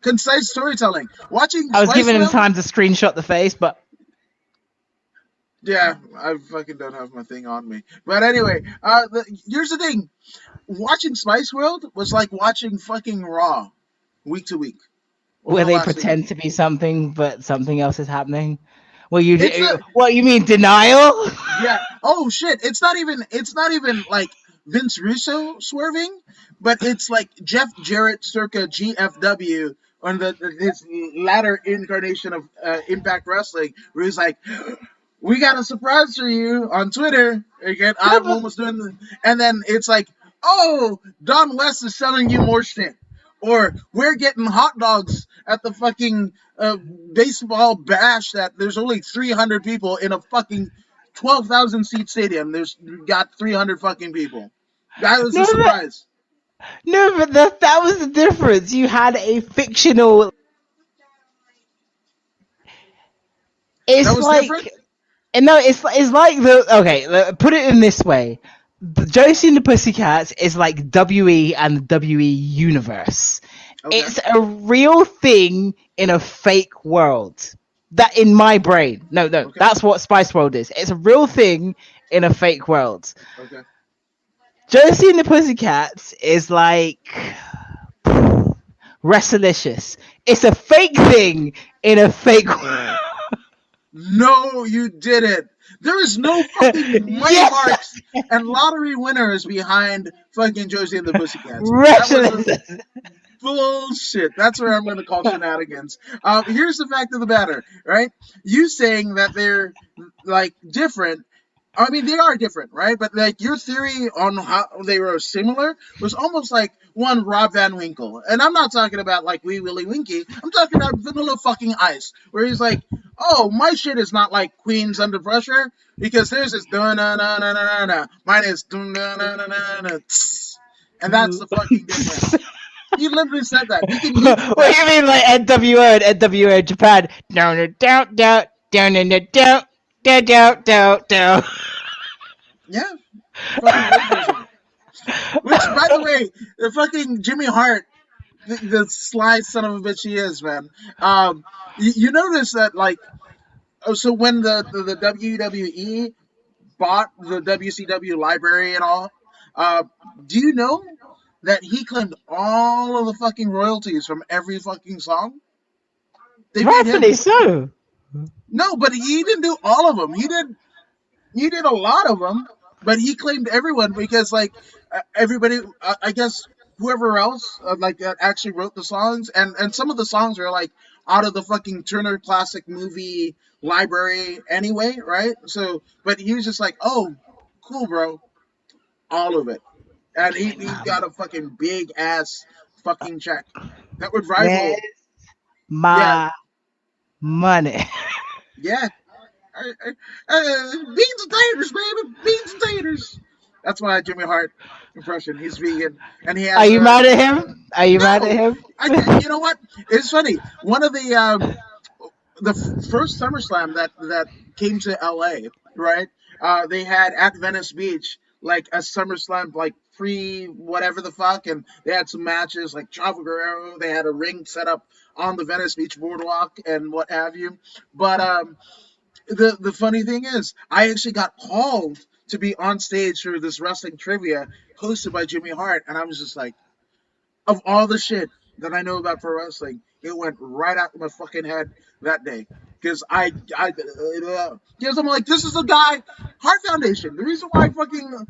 Concise storytelling. Watching I was Spice giving him World, time to screenshot the face, but yeah, I fucking don't have my thing on me. But anyway, here's the thing: watching Spice World was like watching fucking Raw, week to week, over where the they last 2 weeks. pretend to be something, but something else is happening. Well, you It's do. not. What you mean denial? Yeah. Oh shit! It's not even. It's not even like Vince Russo swerving, but it's like Jeff Jarrett circa GFW on his latter incarnation of Impact Wrestling, where he's like, "We got a surprise for you on Twitter." Again, No, I'm but almost doing and then it's like, "Oh, Don West is selling you more shit." Or we're getting hot dogs at the fucking baseball bash that there's only 300 people in a fucking 12,000 seat stadium. There's got 300 fucking people. That was a no, surprise. no, but that was the difference. You had a fictional. That It's was different. like And no, it's like the okay. Put it in this way: the Josie and the Pussycats is like WE and the WE universe. Okay. It's a real thing in a fake world. That in my brain. No, no, Okay. that's what Spice World is. It's a real thing in a fake world. Okay. Josie and the Pussycats is like Wrestlicious. It's a fake thing in a fake world. No, you didn't. There is no fucking money Yes, marks and lottery winners behind fucking Josie and the Pussycats. That was a Wrestlicious. bullshit. That's where I'm going to call shenanigans. Here's the fact of the matter, right? You saying that they're like different. I mean, they are different, right? But like your theory on how they were similar was almost like one Rob Van Winkle, and I'm not talking about like Wee Willie Winky. I'm talking about Vanilla fucking Ice, where he's like, "Oh, my shit is not like Queens Under Pressure because theirs is na na na na na na. Mine is na na na na na," and that's the fucking difference. He literally said that. You can YouTube What do that. you mean, like NWO and NWO Japan? Down, down, down, down, down, down, down, down, down, down. Yeah, fucking racism. Which, by the way, the fucking Jimmy Hart, the sly son of a bitch he is, man. You notice that, like, oh, so when the WWE bought the WCW library and all, uh, do you know that he claimed all of the fucking royalties from every fucking song? They paid Rightfully him. so. No, but he didn't do all of them. He did a lot of them, but he claimed everyone because like everybody, I guess whoever else like that actually wrote the songs, and some of the songs are like out of the fucking Turner Classic Movie library anyway, right? So, but he was just like, oh, cool, bro, all of it, and he got a fucking big ass fucking check that would Where's rival, yeah, my money? yeah. Beans and taters, baby. Beans and taters. That's my Jimmy Hart impression. He's vegan, and he Are has you mad at him? Are you mad at no. him? You know what? It's funny. One of the first SummerSlam that came to LA, right? They had at Venice Beach like a SummerSlam like pre whatever the fuck, and they had some matches like Chavo Guerrero. They had a ring set up on the Venice Beach boardwalk and what have you. But the funny thing is, I actually got called to be on stage for this wrestling trivia hosted by Jimmy Hart, and I was just like, of all the shit that I know about pro wrestling, it went right out of my fucking head that day. Because because I'm like, this is a guy, Heart Foundation. The reason why fucking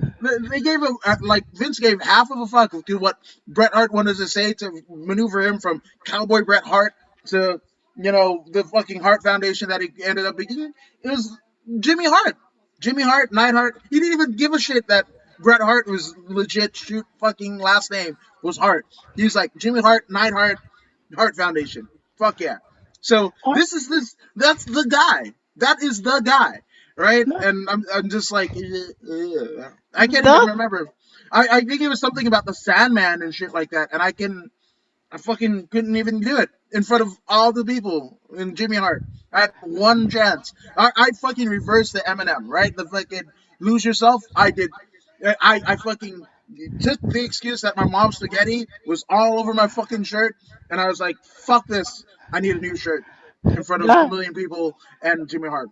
they gave him like Vince gave half of a fuck to what Bret Hart wanted to say to maneuver him from Cowboy Bret Hart to the fucking Heart Foundation that he ended up being. It was Jimmy Hart, Jimmy Hart, Neidhart. He didn't even give a shit that Bret Hart was legit shoot fucking last name was Hart. He's like Jimmy Hart, Neidhart, Hart Foundation. Fuck yeah. So that's the guy. That is the guy, right? No, And I'm just like, I can't even no, remember. I think it was something about the Sandman and shit like that, and I fucking couldn't even do it in front of all the people in Jimmy Hart. I had one chance. I fucking reversed the Eminem, right? The fucking lose yourself. I did. I fucking took the excuse that my mom's spaghetti was all over my fucking shirt, and I was like, fuck this. I need a new shirt in front of a no. million people and Jimmy Hart.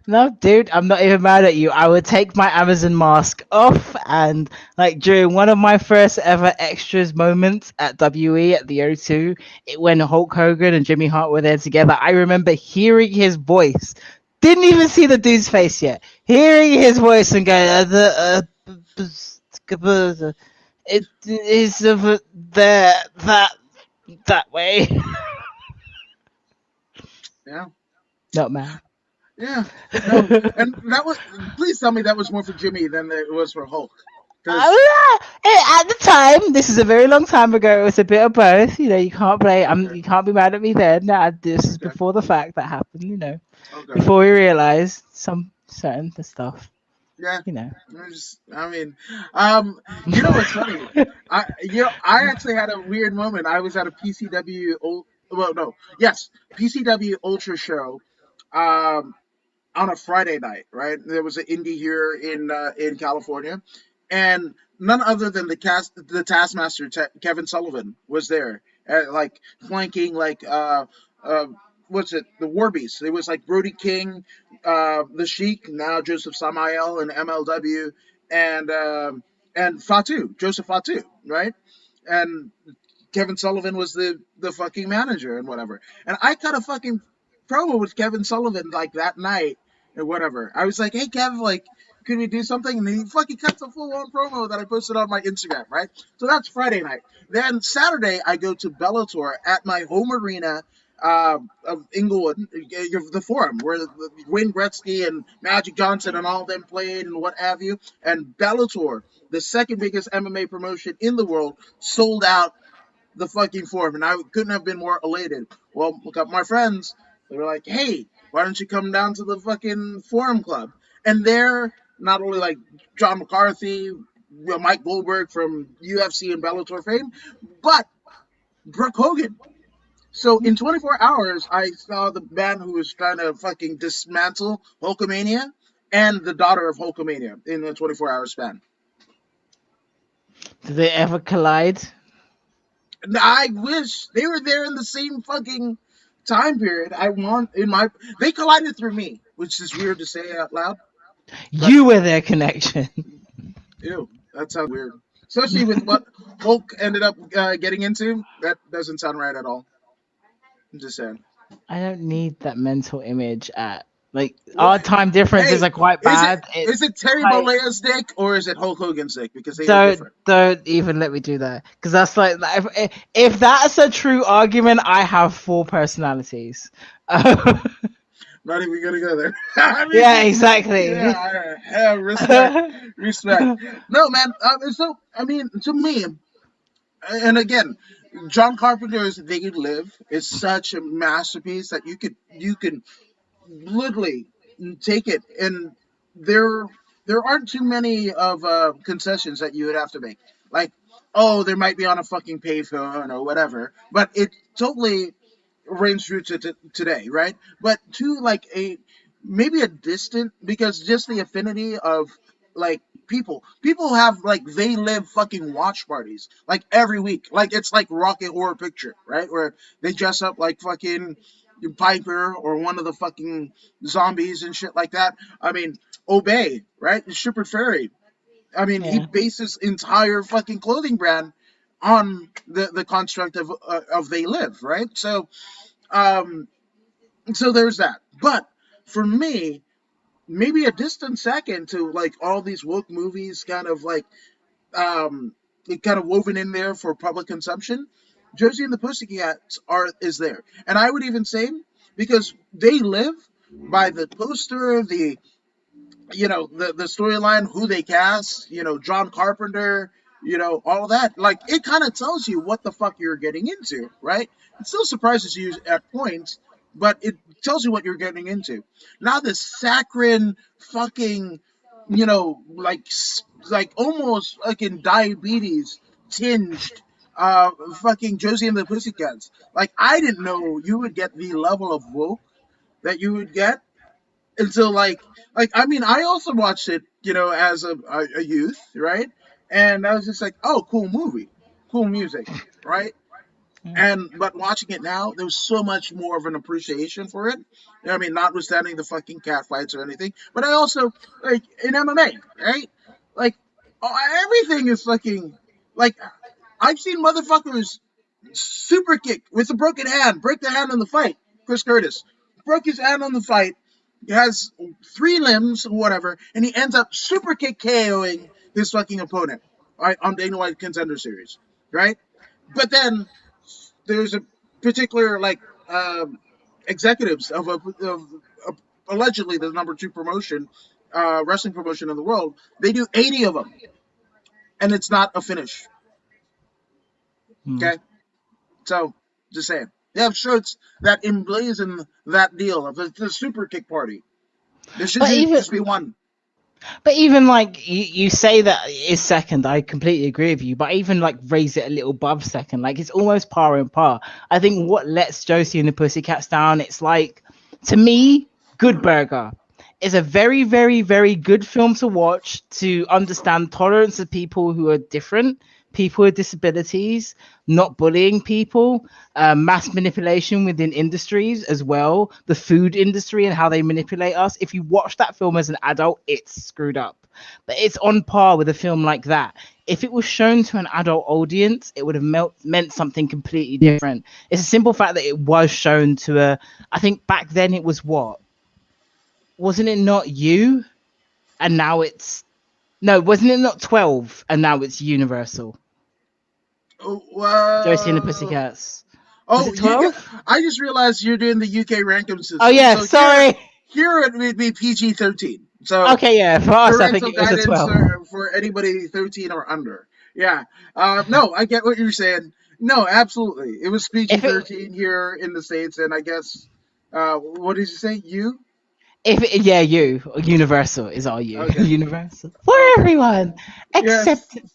No, dude, I'm not even mad at you. I would take my Amazon mask off, and like during one of my first ever extras moments at WE at the O2, when Hulk Hogan and Jimmy Hart were there together, I remember hearing his voice. Didn't even see the dude's face yet. Hearing his voice and going, it is over there, that way. Yeah. Not mad. Yeah. No. And that was, please tell me that was more for Jimmy than it was for Hulk. Because, At the time, this is a very long time ago. It was a bit of both. You know, you can't play. okay. You can't be mad at me then. This is Okay. before the fact that happened. You know, Okay. before we realized some certain stuff. Yeah. You know. I mean, what's funny? I actually had a weird moment. I was at a PCW, well, no, yes, PCW Ultra show, um, on a Friday night, right? There was an indie here in California, and none other than the Taskmaster Kevin Sullivan was there, like flanking uh, what's it, the Warbies. It was like Brody King, the Sheik, now Joseph Samael and MLW, and Fatu, Joseph Fatu, right? And Kevin Sullivan was the fucking manager and whatever. And I cut a fucking promo with Kevin Sullivan like that night and whatever. I was like, hey Kev, like, could we do something? And he fucking cuts a full on promo that I posted on my Instagram, right? So that's Friday night. Then Saturday I go to Bellator at my home arena of Inglewood, the Forum, where Wayne Gretzky and Magic Johnson and all them played and what have you. And Bellator, the second biggest MMA promotion in the world, sold out the fucking Forum, and I couldn't have been more elated. Well, look up my friends. They were like, "Hey, why don't you come down to the fucking Forum Club?" And they're not only like John McCarthy, Mike Goldberg from UFC and Bellator fame, but Brooke Hogan. So in 24 hours, I saw the man who was trying to fucking dismantle Hulkamania and the daughter of Hulkamania in a 24-hour span. Did they ever collide? I wish they were there in the same fucking time period. I want in my they collided through me, which is weird to say out loud, but You were their connection. ew, that sounds weird. Especially with what Hulk ended up getting into, that doesn't sound right at all. I'm just saying. I don't need that mental image at like Well, our time differences hey, are quite is it bad. is It's it Terry like Bollea's dick or is it Hulk Hogan's dick? Because they are don't different. don't even let me do that because that's like if that's a true argument, I have four personalities. Not even gonna go there. I Yeah, mean, exactly. yeah, respect, respect. No, man. So I mean, to me, and again, John Carpenter's "They Could Live" is such a masterpiece that you can literally take it, and there there aren't too many of concessions that you would have to make. Like, oh, there might be on a fucking payphone or whatever, but it totally rings true to today, right? But to like a maybe a distant because just the affinity of like people have like they live fucking watch parties like every week, like it's like Rocket Horror Picture, right? Where they dress up like fucking Piper or one of the fucking zombies and shit like that. I mean, Obey, right? The Shepard Fairey. I mean, he Yeah. based his entire fucking clothing brand on the construct of They Live, right? Um, so there's that. But for me, maybe a distant second to like all these woke movies, kind of like it kind of woven in there for public consumption. Josie and the Pussycats are is there, and I would even say because they live by the poster, the the storyline, who they cast, John Carpenter, all that. Like it kind of tells you what the fuck you're getting into, right? It still surprises you at points, but it tells you what you're getting into. Now this saccharine fucking, like almost like in diabetes tinged fucking Josie and the Pussycats. Like I didn't know you would get the level of woke that you would get. And so like I mean I also watched it as a youth, right? And I was just like, oh, cool movie, cool music, right? And but watching it now, there was so much more of an appreciation for it. I mean, notwithstanding the fucking cat fights or anything, but I also like in MMA, right? Like everything is fucking like I've seen motherfuckers super kick with a broken hand, break the hand in the fight. Chris Curtis broke his hand on the fight. He has three limbs, whatever, and he ends up super kick KOing his fucking opponent, right, on Dana White Contender Series, right? But then there's a particular executives of allegedly the number two promotion, wrestling promotion in the world. They do 80 of them, and it's not a finish. Mm. Okay, so just saying. They have shirts that emblazon that deal of the super kick party. There should But even just be one. But even like you say that is second, I completely agree with you. But even like raise it a little above second, like it's almost par and par. I think what lets Josie and the Pussycats down, it's like to me, Good Burger is a very, very, very good film to watch to understand tolerance of people who are different, people with disabilities, not bullying people, mass manipulation within industries as well, the food industry and how they manipulate us. If you watch that film as an adult, it's screwed up. But it's on par with a film like that. If it was shown to an adult audience, it would have meant something completely different. It's a simple fact that it was shown to I think back then it was what? Wasn't it not you? And now it's no, wasn't it not 12? And now it's Universal. Josie and the Oh, Pussycats. Was oh, it 12? I just realized you're doing the UK ranking Oh system. yeah, So sorry. here it would be PG-13. So Okay, yeah, for us I think parental it was a guidance 12. for anybody 13 or under. Yeah. No, I get what you're saying. No, absolutely. It was PG If it 13 here in the States, and I guess, what did you say? You? yeah, you Universal is all you. Okay. Universal for Okay. everyone. Yes. Acceptance.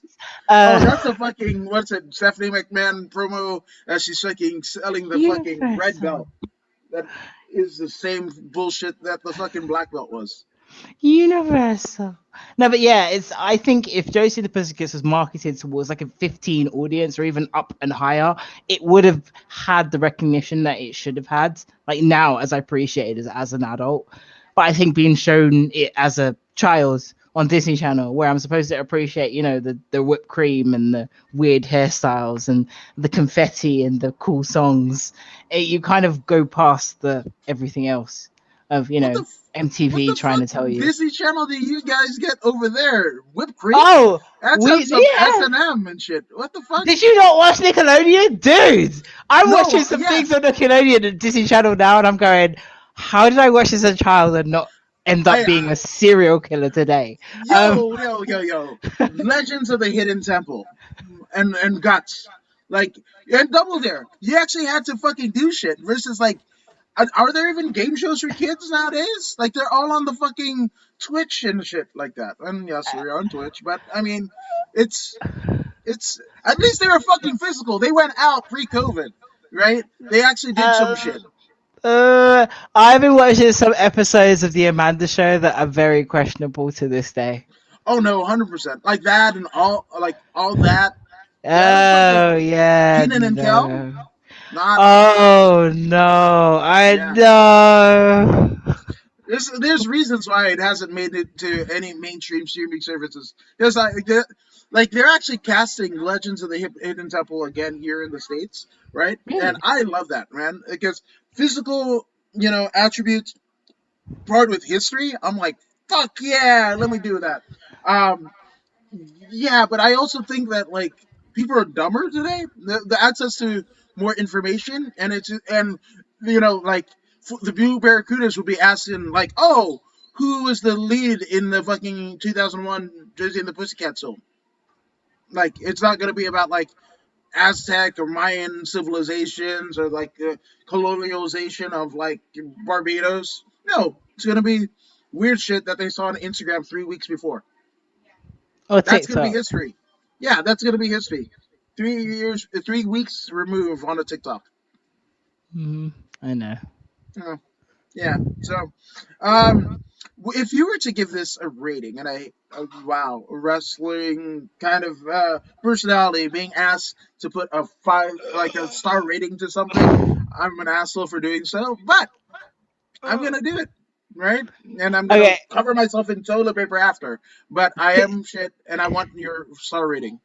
Oh, that's Uh a fucking, what's it, Stephanie McMahon promo as she's fucking selling the fucking red Universal. belt. That is the same bullshit that the fucking black belt was. Universal. No, but yeah, it's. I think if Josie and the Pussycats was marketed towards like a 15 audience or even up and higher, it would have had the recognition that it should have had. Like now, as I appreciate it as an adult, but I think being shown it as a child on Disney Channel, where I'm supposed to appreciate, the whipped cream and the weird hairstyles and the confetti and the cool songs, you kind of go past the everything else of What the what MTV the trying fuck to tell you. Disney Channel do you guys get over there? Whipped cream? Oh, That we sounds some S yeah. and M and shit. What the fuck? Did you not watch Nickelodeon, dude? I'm watching No, some yeah, things on Nickelodeon and Disney Channel now, and I'm going, how did I watch this as a child and not end up I being a serial killer today? Um, yo. Legends of the Hidden Temple, and Guts, like and Double Dare. You actually had to fucking do shit versus like. Are there even game shows for kids nowadays? Like they're all on the fucking Twitch and shit like that. And yes, we're on Twitch, but I mean, it's it's at least they were fucking physical. They went out pre-COVID, right? They actually did some uh, shit. I've been watching some episodes of the Amanda Show that are very questionable to this day. Oh no, 100%. Like that and all that. That fucking Oh yeah, Keenan and Kel. no. Not Oh no, I yeah. know. There's reasons why it hasn't made it to any mainstream streaming services. There's like they're actually casting Legends of the Hidden Temple again here in the States, right? And Really? I love that, man, because physical, attributes part with history. I'm like, fuck yeah, let me do that. Um, yeah, but I also think that like people are dumber today. The access to more information, and like the Blue Barracudas would be asking like, oh, who was the lead in the fucking 2001 Josie and the Pussycats film? Like, it's not gonna be about like Aztec or Mayan civilizations or like the colonialization of like Barbados. No, it's gonna be weird shit that they saw on Instagram 3 weeks before. Or That's gonna be TikTok? history. Yeah, that's gonna be history. 3 years, 3 weeks removed on a TikTok. Mm, I know. Uh, yeah. So, um, if you were to give this a rating, and wow, a wrestling kind of personality being asked to put a five, like a star rating to something, I'm an asshole for doing so, but I'm gonna do it. Right, and I'm gonna Okay, cover myself in toilet paper after. But I c- am shit, and I want your star rating.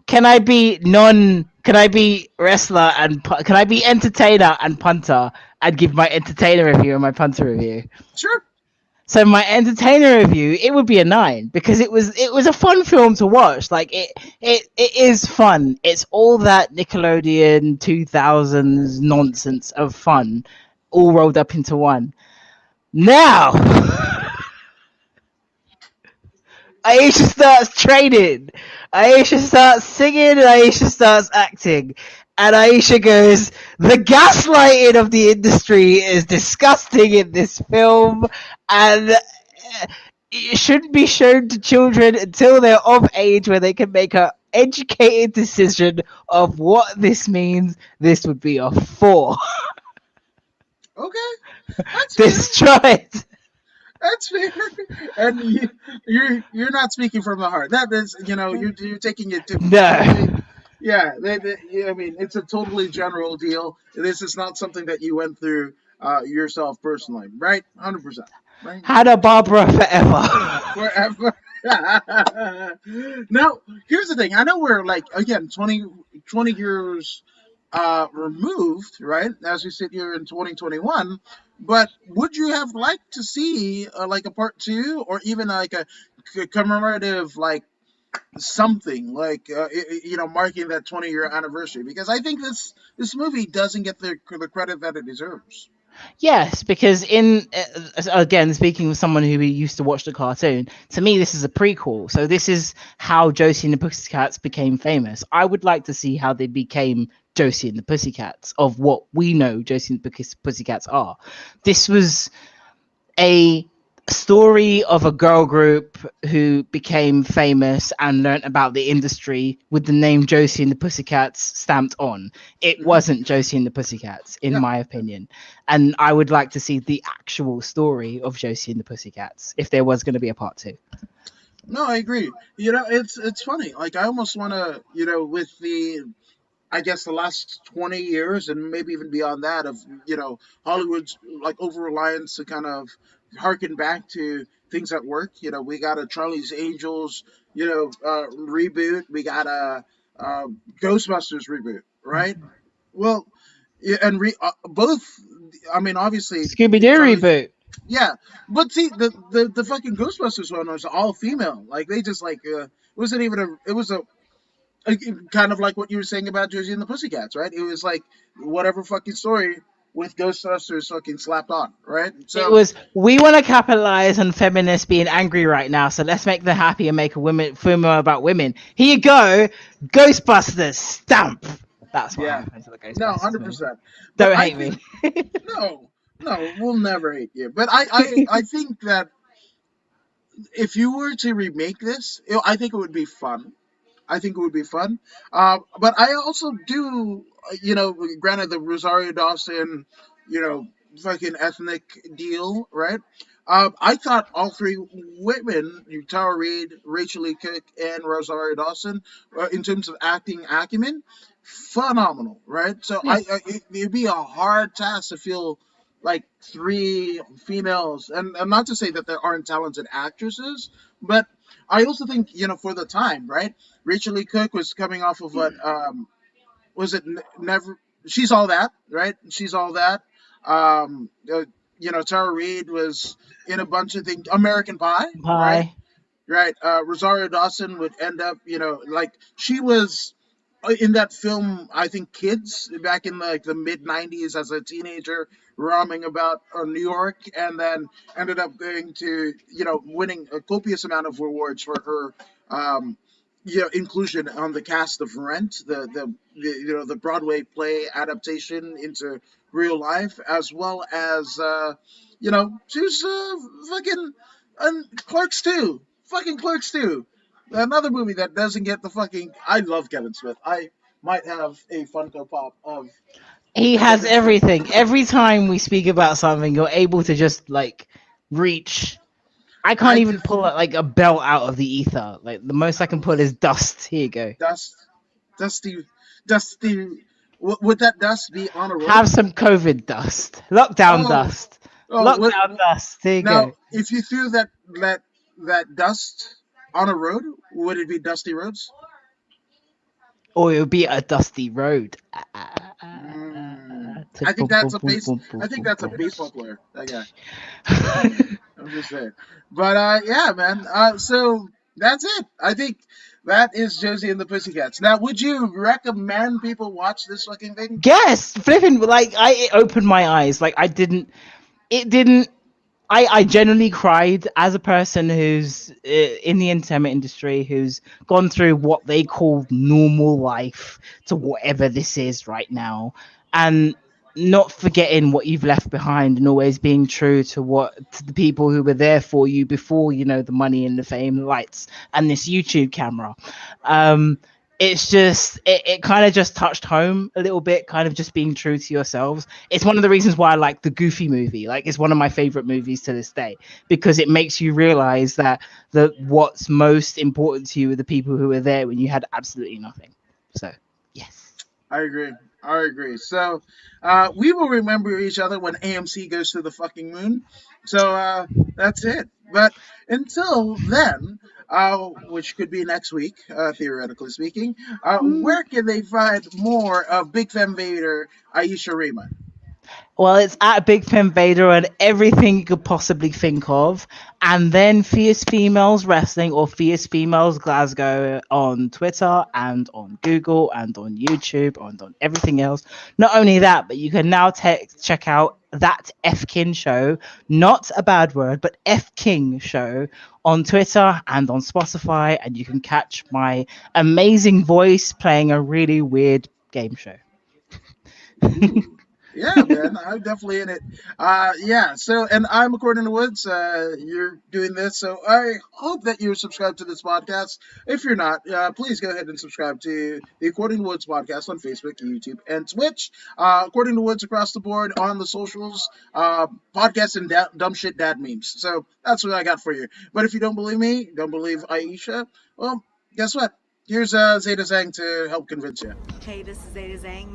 can I be non? Can I be wrestler and can I be entertainer and punter and give my entertainer review and my punter review? Sure. So my entertainer review, it would be a 9 because it was a fun film to watch. Like it is fun. It's all that Nickelodeon 2000s nonsense of fun, all rolled up into one. Now, Ayesha starts training. Ayesha starts singing and Ayesha starts acting. And Ayesha goes, the gaslighting of the industry is disgusting in this film and it shouldn't be shown to children until they're of age where they can make an educated decision of what this means. This would be a 4. Okay, that's fair. Destroyed. That's fair. And you're not speaking from the heart. That is, you're taking it to totally. No. Yeah, yeah, I mean, it's a totally general deal. This is not something that you went through yourself personally, right? 100%, right? Hannah Barbara forever. Forever. Now, here's the thing. I know we're like again 20 years removed, right? As we sit here in 2021, but would you have liked to see like a part two or even like a commemorative like something like marking that 20-year anniversary? Because I think this movie doesn't get the credit that it deserves. Yes, because in again speaking with someone who used to watch the cartoon, to me this is a prequel. So this is how Josie and the Pussycats became famous. I would like to see how they became Josie and the Pussycats of what we know Josie and the Pussycats are. This was a story of a girl group who became famous and learnt about the industry with the name Josie and the Pussycats stamped on. It Hmm. wasn't Josie and the Pussycats, in Yeah. my opinion. And I would like to see the actual story of Josie and the Pussycats if there was going to be a part 2. No, I agree. It's funny. Like I almost want to, with the I guess the last 20 years and maybe even beyond that of Hollywood's like over reliance to kind of harken back to things that work. We got a Charlie's Angels reboot. We got a Ghostbusters reboot, right? Well, yeah, and both. I mean, obviously Scooby Doo Charlie's. reboot. Yeah, but see, the fucking Ghostbusters one was all female. Like they just like it wasn't even a. It was a kind of like what you were saying about Josie and the Pussycats, right? It was like whatever fucking story with Ghostbusters fucking slapped on, right? It So was we want to capitalize on feminists being angry right now, so let's make them happy and make a women film about women. Here you go, Ghostbusters stamp. That's what yeah, happens to the no, Ghostbusters hundred movie. percent. But Don't I hate think me. no, no, we'll never hate you. But I think that if you were to remake this, I think it would be fun. I think it would be fun. But I also do, granted the Rosario Dawson, you know, fucking ethnic deal, right? I thought all three women, Tara Reid, Rachel Lee Cook, and Rosario Dawson, in terms of acting acumen, phenomenal, right? So Yeah. it'd be a hard task to fill like three females, and not to say that there aren't talented actresses, but I also think, for the time, right? Rachel Lee Cook was coming off of what, was it never? She's all that, right? She's all that. Um, uh, Tara Reid was in a bunch of things. American Pie, right? Bye. Right. Rosario Dawson would end up, like she was in that film. I think Kids, back in like the mid '90s as a teenager, roaming about New York, and then ended up going to, winning a copious amount of awards for her. Um, inclusion on the cast of Rent, the Broadway play adaptation into real life, as well as she was fucking Clerks too, fucking Clerks too. Another movie that doesn't get the fucking. I love Kevin Smith. I might have a Funko Pop of He has Kevin Smith. everything. Every time we speak about something, you're able to just like reach. I can't I even just pull like a belt out of the ether. Like the most I can pull is dust. Here you go. dust, dusty, dusty. Would that dust be on a road? Have some COVID dust. Lockdown Oh, dust. oh. Lockdown dust. Here you Now, go. if you threw that dust on a road, would it be dusty roads? Or it would be a dusty road. I think Boom, that's boom, a boom, base. boom, I boom, think boom, that's a boom. baseball player. That guy. I'm just saying. But yeah, man. So that's it. I think that is Josie and the Pussycats. Now, would you recommend people watch this fucking thing? Yes, flipping like it opened my eyes. Like I didn't. It didn't. I genuinely cried as a person who's in the entertainment industry, who's gone through what they call normal life to whatever this is right now, and not forgetting what you've left behind and always being true to the people who were there for you before, the money and the fame, the lights, and this YouTube camera. It's just it kind of just touched home a little bit, kind of just being true to yourselves. It's one of the reasons why I like the Goofy movie. Like it's one of my favorite movies to this day, because it makes you realize that what's most important to you are the people who were there when you had absolutely nothing. So yes. I agree. I agree. So, we will remember each other when AMC goes to the fucking moon. So, that's it. But until then, which could be next week, theoretically speaking, where can they find more of Big Fem Vader, Ayesha Raymond? Well, it's at BigFemVader and everything you could possibly think of. And then Fierce Females Wrestling or Fierce Females Glasgow on Twitter and on Google and on YouTube and on everything else. Not only that, but you can now check out That F King Show, not a bad word, but F King Show on Twitter and on Spotify. And you can catch my amazing voice playing a really weird game show. Ooh. Yeah, man, I'm definitely in it. Yeah. So, and I'm According to Woods. You're doing this, so I hope that you're subscribed to this podcast. If you're not, please go ahead and subscribe to the According to Woods podcast on Facebook, YouTube, and Twitch. According to Woods across the board on the socials, podcasts and dumb shit dad memes. So that's what I got for you. But if you don't believe me, don't believe Ayesha, well, guess what? Here's Zeta Zang to help convince you. Hey, this is Zeta Zhang.